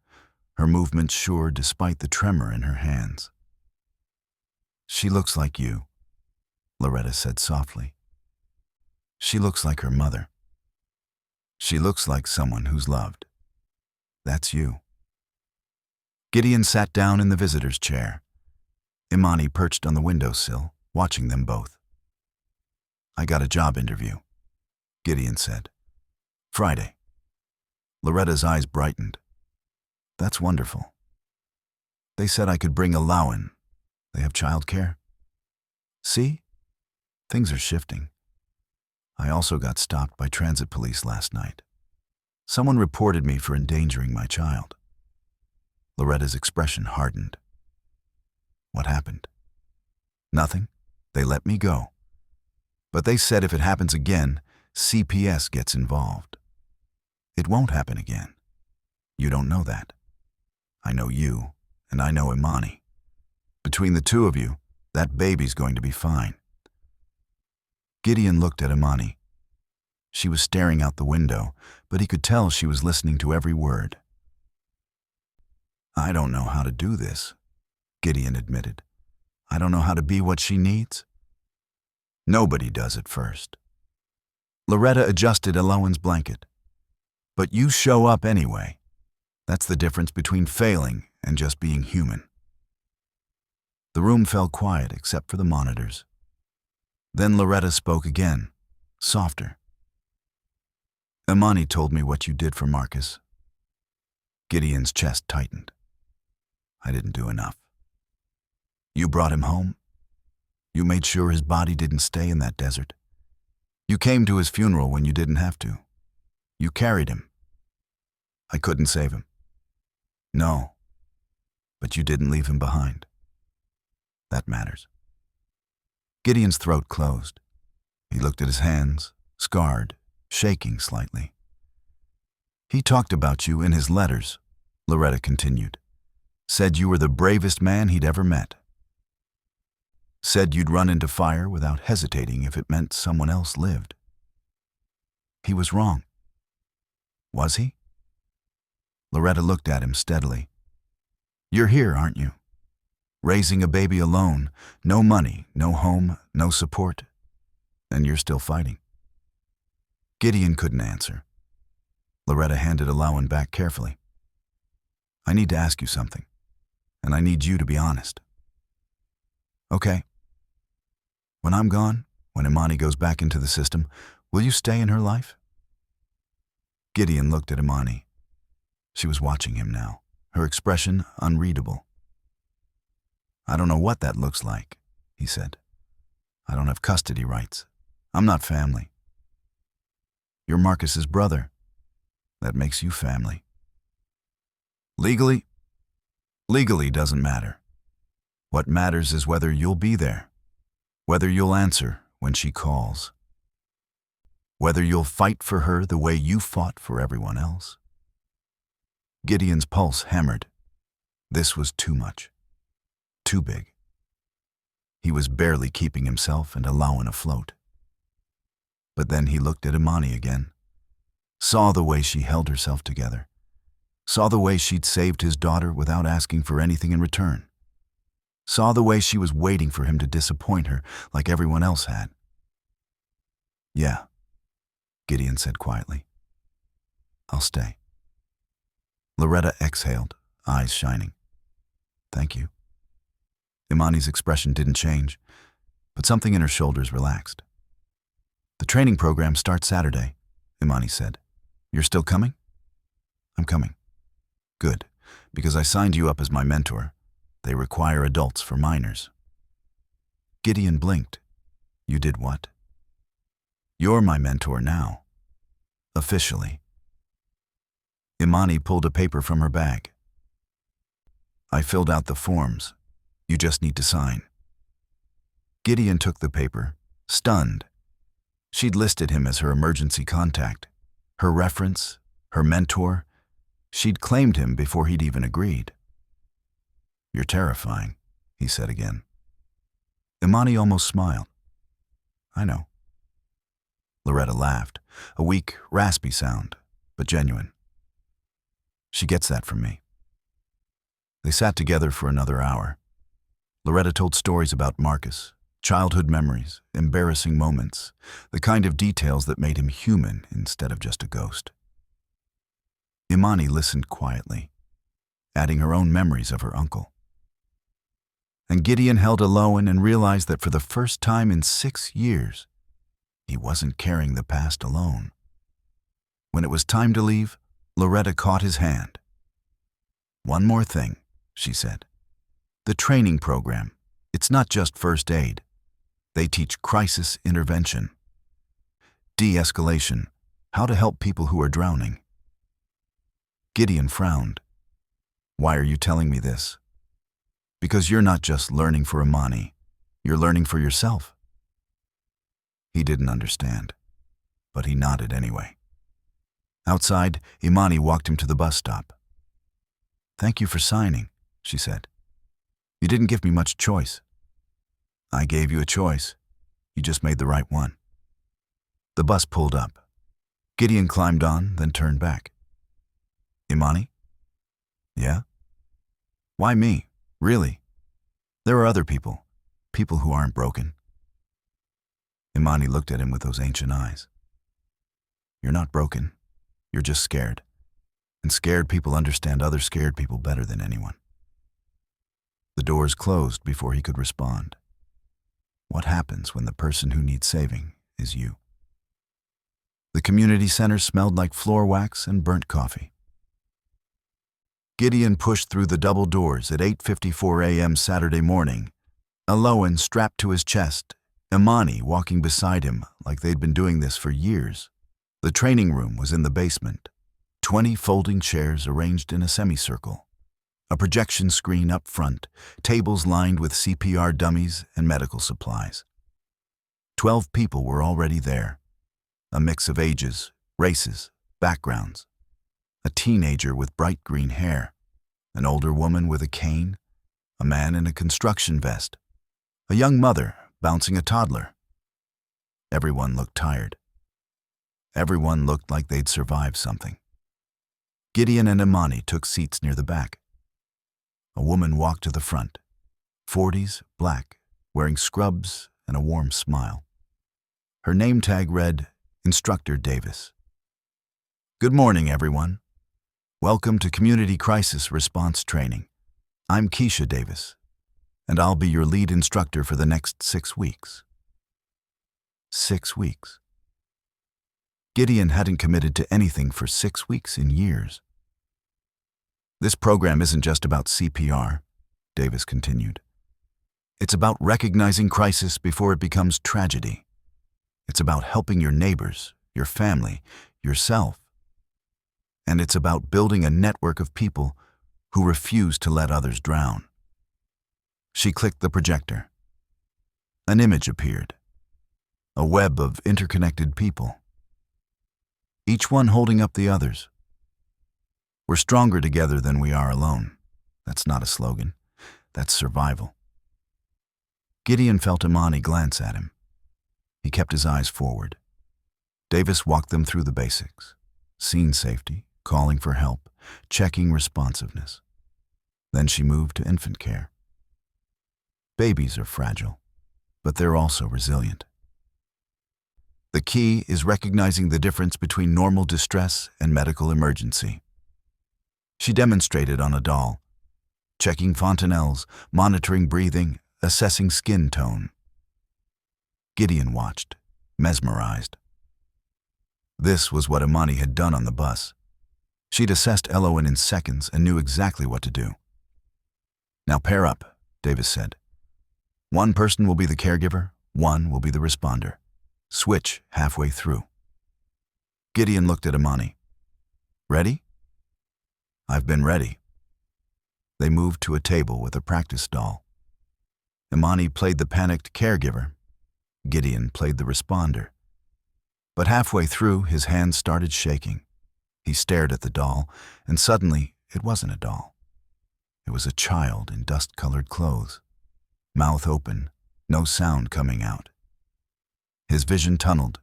her movements sure despite the tremor in her hands. "She looks like you," Loretta said softly. "She looks like her mother. She looks like someone who's loved. That's you." Gideon sat down in the visitor's chair. Imani perched on the windowsill, watching them both. "I got a job interview," Gideon said. "Friday." Loretta's eyes brightened. "That's wonderful. They said I could bring Elowen. They have childcare. See? Things are shifting. I also got stopped by transit police last night. Someone reported me for endangering my child." Loretta's expression hardened. "What happened?" "Nothing. They let me go. But they said if it happens again, CPS gets involved. It won't happen again. You don't know that. I know you, and I know Imani. Between the two of you, that baby's going to be fine." Gideon looked at Imani. She was staring out the window, but he could tell she was listening to every word. "I don't know how to do this," Gideon admitted. "I don't know how to be what she needs." "Nobody does at first." Loretta adjusted Elowen's blanket. "But you show up anyway. That's the difference between failing and just being human." The room fell quiet except for the monitors. Then Loretta spoke again, softer. "Imani told me what you did for Marcus." Gideon's chest tightened. "I didn't do enough. You brought him home. You made sure his body didn't stay in that desert. You came to his funeral when you didn't have to. You carried him. I couldn't save him. No, but you didn't leave him behind. That matters." Gideon's throat closed. He looked at his hands, scarred, shaking slightly. "He talked about you in his letters," Loretta continued. "Said you were the bravest man he'd ever met. Said you'd run into fire without hesitating if it meant someone else lived. He was wrong. Was he?" Loretta looked at him steadily. "You're here, aren't you? Raising a baby alone, no money, no home, no support, and you're still fighting." Gideon couldn't answer. Loretta handed Elowen back carefully. "I need to ask you something, and I need you to be honest." "Okay. When I'm gone, when Imani goes back into the system, will you stay in her life?" Gideon looked at Imani. She was watching him now, her expression unreadable. "I don't know what that looks like," he said. "I don't have custody rights. I'm not family. You're Marcus's brother. That makes you family. Legally, Legally doesn't matter. What matters is whether you'll be there, whether you'll answer when she calls, whether you'll fight for her the way you fought for everyone else. Gideon's pulse hammered. This was too much. Too big. He was barely keeping himself and Elowen afloat. But then he looked at Imani again, saw the way she held herself together, saw the way she'd saved his daughter without asking for anything in return, saw the way she was waiting for him to disappoint her like everyone else had. "Yeah," Gideon said quietly. "I'll stay." Loretta exhaled, eyes shining. "Thank you." Imani's expression didn't change, but something in her shoulders relaxed. "The training program starts Saturday," Imani said. "You're still coming?" "I'm coming." "Good, because I signed you up as my mentor. They require adults for minors." Gideon blinked. "You did what?" "You're my mentor now. Officially." Imani pulled a paper from her bag. "I filled out the forms. You just need to sign." Gideon took the paper, stunned. She'd listed him as her emergency contact, her reference, her mentor. She'd claimed him before he'd even agreed. "You're terrifying," he said again. Imani almost smiled. "I know." Loretta laughed, a weak, raspy sound, but genuine. "She gets that from me." They sat together for another hour. Loretta told stories about Marcus, childhood memories, embarrassing moments, the kind of details that made him human instead of just a ghost. Imani listened quietly, adding her own memories of her uncle. And Gideon held Elowen and realized that for the first time in 6 years, he wasn't carrying the past alone. When it was time to leave, Loretta caught his hand. "One more thing," she said. "The training program, it's not just first aid. They teach crisis intervention, de-escalation, how to help people who are drowning." Gideon frowned. "Why are you telling me this?" "Because you're not just learning for Imani, you're learning for yourself." He didn't understand, but he nodded anyway. Outside, Imani walked him to the bus stop. "Thank you for signing," she said. "You didn't give me much choice." "I gave you a choice. You just made the right one." The bus pulled up. Gideon climbed on, then turned back. "Imani?" "Yeah?" "Why me? Really? There are other people, people who aren't broken." Imani looked at him with those ancient eyes. "You're not broken. You're just scared. And scared people understand other scared people better than anyone." The doors closed before he could respond. What happens when the person who needs saving is you? The community center smelled like floor wax and burnt coffee. Gideon pushed through the double doors at 8:54 a.m. Saturday morning, Elowen strapped to his chest, Imani walking beside him like they'd been doing this for years. The training room was in the basement, 20 folding chairs arranged in a semicircle, a projection screen up front, tables lined with CPR dummies and medical supplies. 12 people were already there, a mix of ages, races, backgrounds. A teenager with bright green hair, an older woman with a cane, a man in a construction vest, a young mother bouncing a toddler. Everyone looked tired. Everyone looked like they'd survived something. Gideon and Imani took seats near the back. A woman walked to the front, 40s, black, wearing scrubs and a warm smile. Her name tag read, Instructor Davis. "Good morning, everyone. Welcome to Community Crisis Response Training. I'm Keisha Davis, and I'll be your lead instructor for the next 6 weeks." 6 weeks. Gideon hadn't committed to anything for 6 weeks in years. "This program isn't just about CPR," Davis continued. "It's about recognizing crisis before it becomes tragedy. It's about helping your neighbors, your family, yourself. And it's about building a network of people who refused to let others drown. She clicked the projector. An image appeared. A web of interconnected people, each one holding up the others. We're stronger together than we are alone. That's not a slogan. That's survival. Gideon felt Imani glance at him. He kept his eyes forward. Davis walked them through the basics. Scene safety, calling for help, checking responsiveness. Then she moved to infant care. Babies are fragile, but they're also resilient. The key is recognizing the difference between normal distress and medical emergency. She demonstrated on a doll, checking fontanelles, monitoring breathing, assessing skin tone. Gideon watched, mesmerized. This was what Imani had done on the bus. She'd assessed Elowen in seconds and knew exactly what to do. Now pair up, Davis said. One person will be the caregiver, one will be the responder. Switch halfway through. Gideon looked at Imani. Ready? I've been ready. They moved to a table with a practice doll. Imani played the panicked caregiver. Gideon played the responder. But halfway through, his hands started shaking. He stared at the doll, and suddenly, it wasn't a doll. It was a child in dust-colored clothes. Mouth open, no sound coming out. His vision tunneled.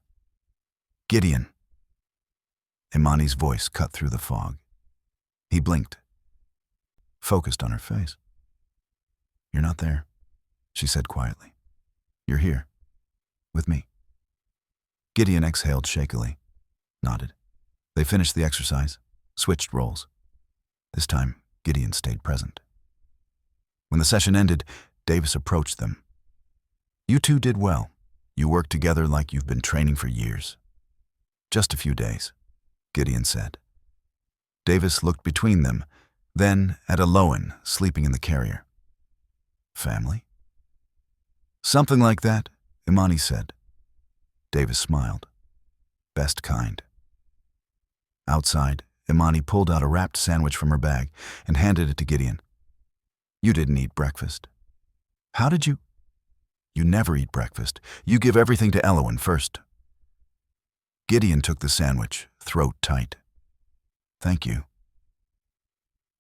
Gideon. Imani's voice cut through the fog. He blinked, focused on her face. You're not there, she said quietly. You're here, with me. Gideon exhaled shakily, nodded. They finished the exercise, switched roles. This time, Gideon stayed present. When the session ended, Davis approached them. You two did well. You worked together like you've been training for years. Just a few days, Gideon said. Davis looked between them, then at Elowen sleeping in the carrier. Family? Something like that, Imani said. Davis smiled. Best kind. Outside, Imani pulled out a wrapped sandwich from her bag and handed it to Gideon. You didn't eat breakfast. How did you? You never eat breakfast. You give everything to Elowen first. Gideon took the sandwich, throat tight. Thank you.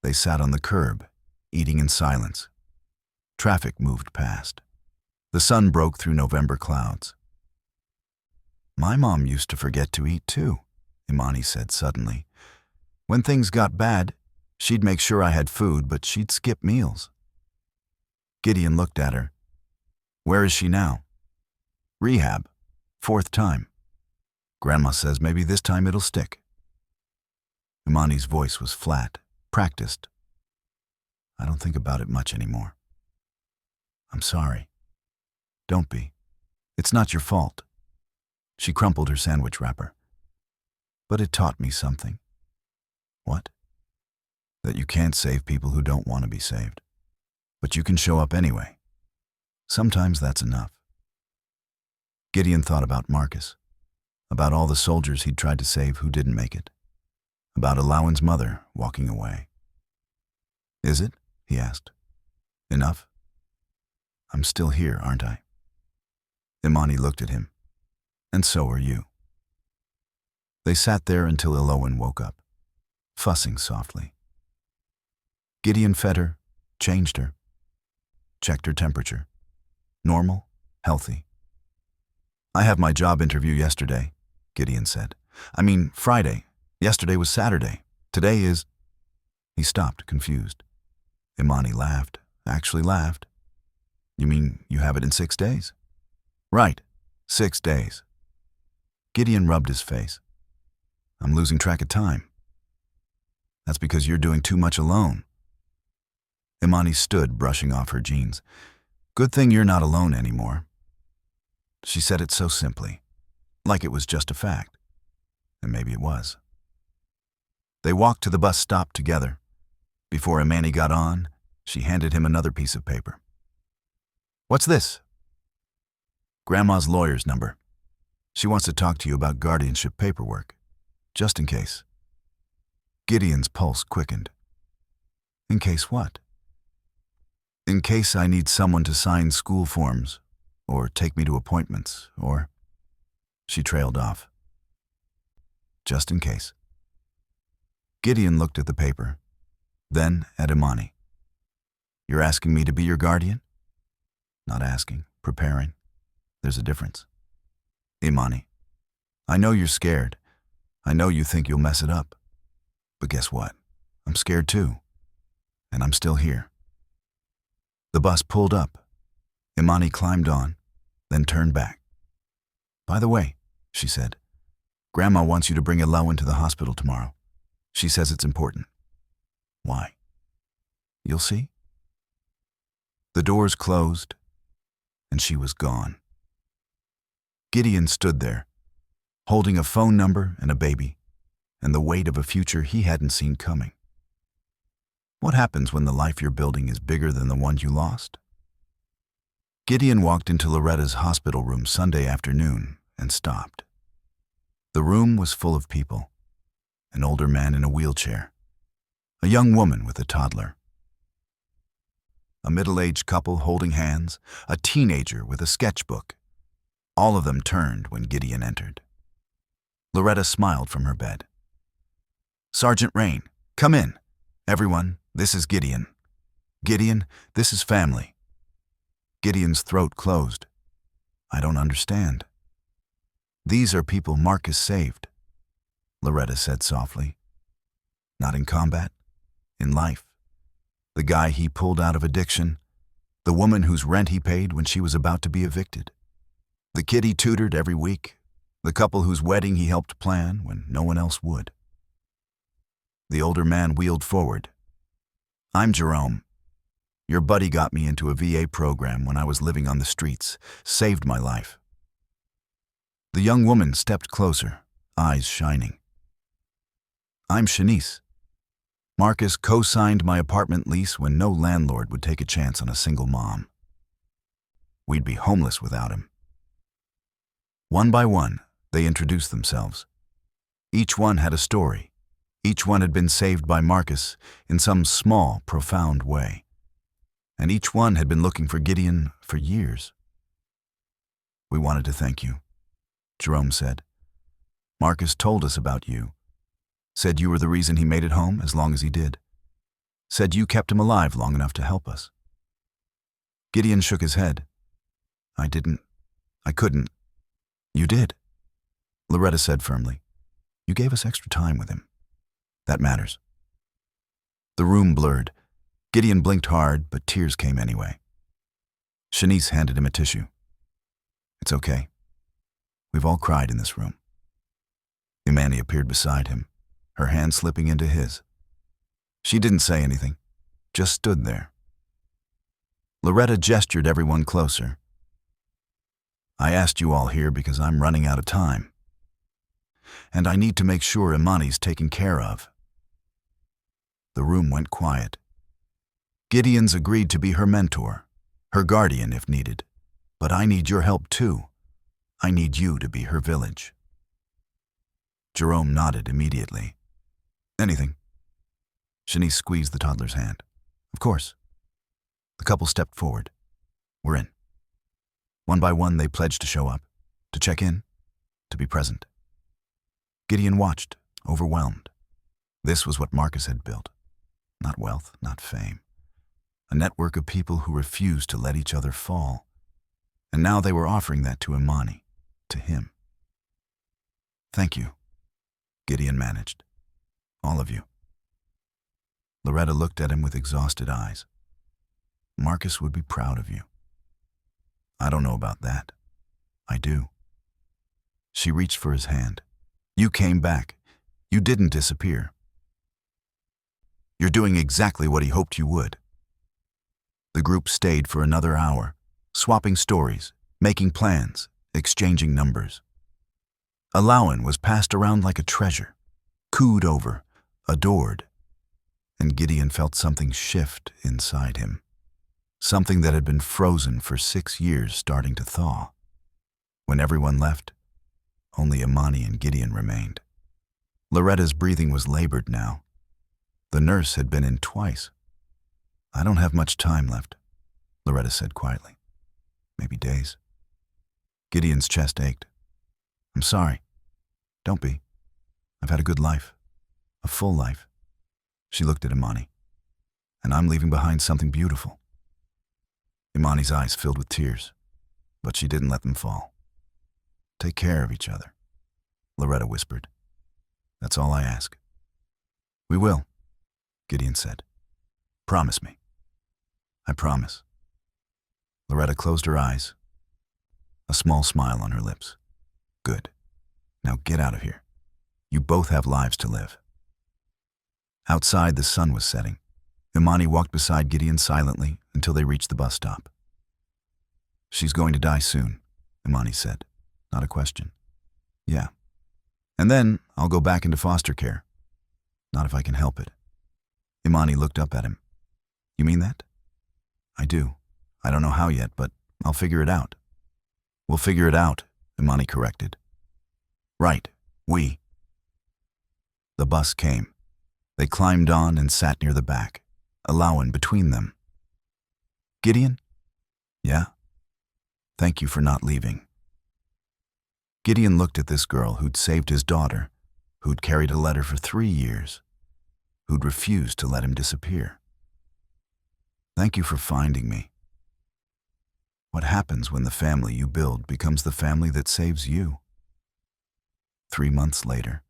They sat on the curb, eating in silence. Traffic moved past. The sun broke through November clouds. My mom used to forget to eat too, Imani said suddenly. When things got bad, she'd make sure I had food, but she'd skip meals. Gideon looked at her. Where is she now? Rehab. 4th time. Grandma says maybe this time it'll stick. Imani's voice was flat, practiced. I don't think about it much anymore. I'm sorry. Don't be. It's not your fault. She crumpled her sandwich wrapper. But it taught me something. What? That you can't save people who don't want to be saved. But you can show up anyway. Sometimes that's enough. Gideon thought about Marcus, about all the soldiers he'd tried to save who didn't make it, about Elowen's mother walking away. Is it? He asked. Enough? I'm still here, aren't I? Imani looked at him. And so are you. They sat there until Elowen woke up, fussing softly. Gideon fed her, changed her, checked her temperature. Normal, healthy. I have my job interview yesterday, Gideon said. I mean, Friday. Yesterday was Saturday. Today is... He stopped, confused. Imani laughed, actually laughed. You mean you have it in 6 days? Right, 6 days. Gideon rubbed his face. I'm losing track of time. That's because you're doing too much alone. Imani stood, brushing off her jeans. Good thing you're not alone anymore. She said it so simply, like it was just a fact. And maybe it was. They walked to the bus stop together. Before Imani got on, she handed him another piece of paper. What's this? Grandma's lawyer's number. She wants to talk to you about guardianship paperwork, just in case. Gideon's pulse quickened. In case what? In case I need someone to sign school forms, or take me to appointments, or... She trailed off. Just in case. Gideon looked at the paper, then at Imani. You're asking me to be your guardian? Not asking, preparing. There's a difference. Imani, I know you're scared. I know you think you'll mess it up. But guess what? I'm scared too. And I'm still here. The bus pulled up. Imani climbed on, then turned back. By the way, she said, Grandma wants you to bring Elowen to the hospital tomorrow. She says it's important. Why? You'll see. The doors closed, and she was gone. Gideon stood there, holding a phone number and a baby, and the weight of a future he hadn't seen coming. What happens when the life you're building is bigger than the one you lost? Gideon walked into Loretta's hospital room Sunday afternoon and stopped. The room was full of people. An older man in a wheelchair, a young woman with a toddler, a middle-aged couple holding hands, a teenager with a sketchbook. All of them turned when Gideon entered. Loretta smiled from her bed. Sergeant Raine, come in. Everyone, this is Gideon. Gideon, this is family. Gideon's throat closed. I don't understand. These are people Marcus saved, Loretta said softly. Not in combat, in life. The guy he pulled out of addiction, the woman whose rent he paid when she was about to be evicted, the kid he tutored every week, the couple whose wedding he helped plan when no one else would. The older man wheeled forward. I'm Jerome. Your buddy got me into a VA program when I was living on the streets, saved my life. The young woman stepped closer, eyes shining. I'm Shanice. Marcus co-signed my apartment lease when no landlord would take a chance on a single mom. We'd be homeless without him. One by one, they introduced themselves. Each one had a story. Each one had been saved by Marcus in some small, profound way. And each one had been looking for Gideon for years. We wanted to thank you, Jerome said. Marcus told us about you. Said you were the reason he made it home as long as he did. Said you kept him alive long enough to help us. Gideon shook his head. I didn't. I couldn't. You did, Loretta said firmly. You gave us extra time with him. That matters. The room blurred. Gideon blinked hard, but tears came anyway. Shanice handed him a tissue. It's okay. We've all cried in this room. Imani appeared beside him, her hand slipping into his. She didn't say anything, just stood there. Loretta gestured everyone closer. I asked you all here because I'm running out of time. And I need to make sure Imani's taken care of. The room went quiet. Gideon's agreed to be her mentor, her guardian if needed. But I need your help too. I need you to be her village. Jerome nodded immediately. Anything. Shanice squeezed the toddler's hand. Of course. The couple stepped forward. We're in. One by one, they pledged to show up, to check in, to be present. Gideon watched, overwhelmed. This was what Marcus had built. Not wealth, not fame. A network of people who refused to let each other fall. And now they were offering that to Imani, to him. Thank you, Gideon managed. All of you. Loretta looked at him with exhausted eyes. Marcus would be proud of you. I don't know about that. I do. She reached for his hand. You came back. You didn't disappear. You're doing exactly what he hoped you would. The group stayed for another hour, swapping stories, making plans, exchanging numbers. Elowen was passed around like a treasure, cooed over, adored. And Gideon felt something shift inside him. Something that had been frozen for 6 years starting to thaw. When everyone left, only Imani and Gideon remained. Loretta's breathing was labored now. The nurse had been in twice, I don't have much time left, Loretta said quietly. Maybe days. Gideon's chest ached. I'm sorry. Don't be. I've had a good life. A full life. She looked at Imani. And I'm leaving behind something beautiful. Imani's eyes filled with tears, but she didn't let them fall. Take care of each other, Loretta whispered. That's all I ask. We will, Gideon said. Promise me. I promise. Loretta closed her eyes, a small smile on her lips. Good. Now get out of here. You both have lives to live. Outside, the sun was setting. Imani walked beside Gideon silently until they reached the bus stop. She's going to die soon, Imani said. Not a question. Yeah. And then I'll go back into foster care. Not if I can help it. Imani looked up at him. You mean that? I do. I don't know how yet, but I'll figure it out. We'll figure it out, Imani corrected. Right, we. The bus came. They climbed on and sat near the back, Elowen between them. Gideon? Yeah? Thank you for not leaving. Gideon looked at this girl who'd saved his daughter, who'd carried a letter for 3 years, who'd refused to let him disappear. Thank you for finding me. What happens when the family you build becomes the family that saves you? 3 months later.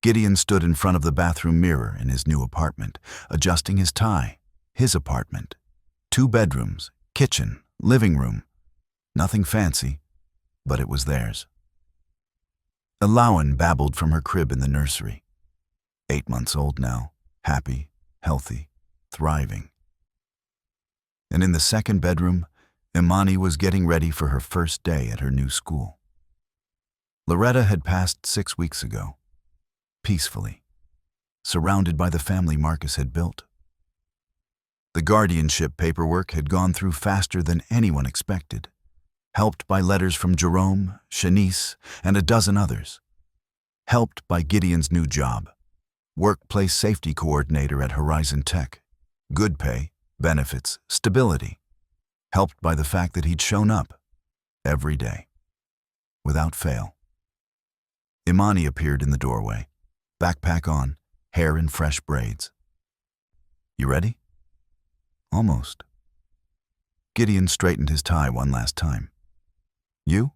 Gideon stood in front of the bathroom mirror in his new apartment, adjusting his tie. His apartment. 2 bedrooms, kitchen, living room. Nothing fancy, but it was theirs. Elowen babbled from her crib in the nursery. 8 months old now, happy, healthy, thriving. And in the second bedroom, Imani was getting ready for her first day at her new school. Loretta had passed 6 weeks ago, peacefully, surrounded by the family Marcus had built. The guardianship paperwork had gone through faster than anyone expected, helped by letters from Jerome, Shanice, and a dozen others. Helped by Gideon's new job, workplace safety coordinator at Horizon Tech. Good pay, benefits, stability. Helped by the fact that he'd shown up every day, without fail. Imani appeared in the doorway, backpack on, hair in fresh braids. You ready? Almost. Gideon straightened his tie one last time. You?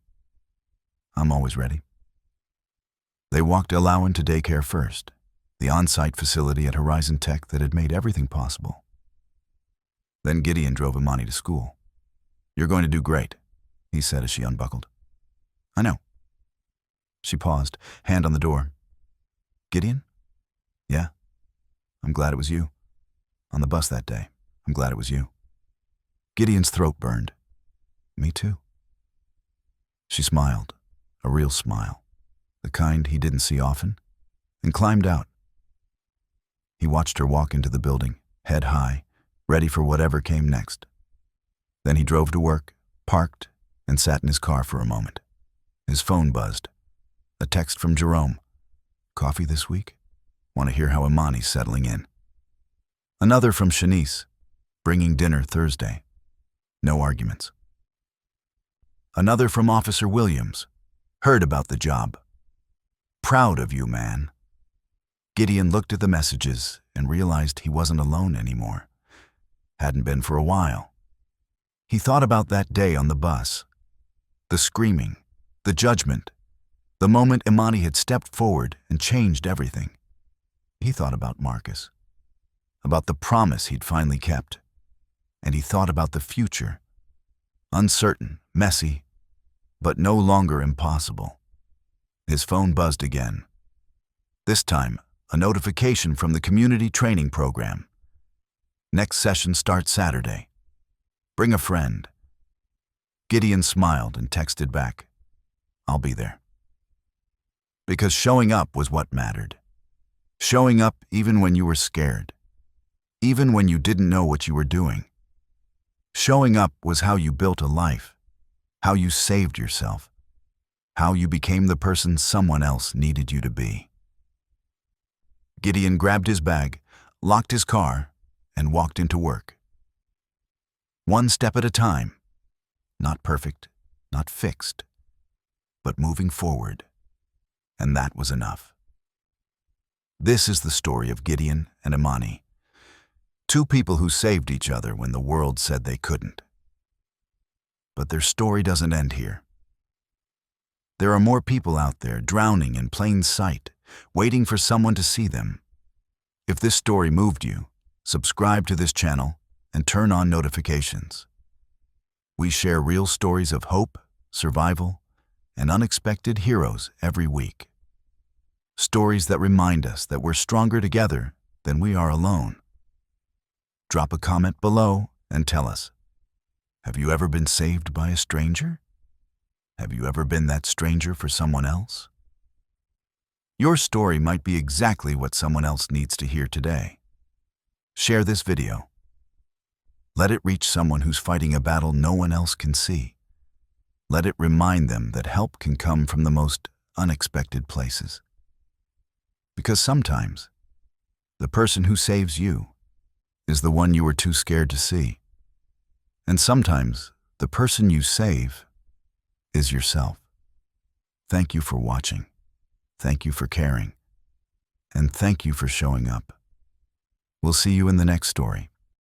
I'm always ready. They walked Elowen to daycare first, the on-site facility at Horizon Tech that had made everything possible. Then Gideon drove Imani to school. You're going to do great, he said as she unbuckled. I know. She paused, hand on the door. Gideon? Yeah. I'm glad it was you. On the bus that day, I'm glad it was you. Gideon's throat burned. Me too. She smiled, a real smile, the kind he didn't see often, and climbed out. He watched her walk into the building, head high, ready for whatever came next. Then he drove to work, parked, and sat in his car for a moment. His phone buzzed. A text from Jerome. Coffee this week? Want to hear how Imani's settling in. Another from Shanice. Bringing dinner Thursday. No arguments. Another from Officer Williams. Heard about the job. Proud of you, man. Gideon looked at the messages and realized he wasn't alone anymore. Hadn't been for a while. He thought about that day on the bus. The screaming, the judgment, the moment Imani had stepped forward and changed everything. He thought about Marcus, about the promise he'd finally kept, and he thought about the future. Uncertain, messy, but no longer impossible. His phone buzzed again. This time, a notification from the community training program. Next session starts Saturday. Bring a friend. Gideon smiled and texted back, I'll be there. Because showing up was what mattered. Showing up even when you were scared. Even when you didn't know what you were doing. Showing up was how you built a life. How you saved yourself. How you became the person someone else needed you to be. Gideon grabbed his bag, locked his car, and walked into work. One step at a time, not perfect, not fixed, but moving forward. And that was enough. This is the story of Gideon and Imani, two people who saved each other when the world said they couldn't. But their story doesn't end here. There are more people out there drowning in plain sight, waiting for someone to see them. If this story moved you, subscribe to this channel and turn on notifications. We share real stories of hope, survival, and unexpected heroes every week. Stories that remind us that we're stronger together than we are alone. Drop a comment below and tell us, have you ever been saved by a stranger? Have you ever been that stranger for someone else? Your story might be exactly what someone else needs to hear today. Share this video. Let it reach someone who's fighting a battle no one else can see. Let it remind them that help can come from the most unexpected places. Because sometimes, the person who saves you is the one you were too scared to see. And sometimes, the person you save is yourself. Thank you for watching. Thank you for caring. And thank you for showing up. We'll see you in the next story.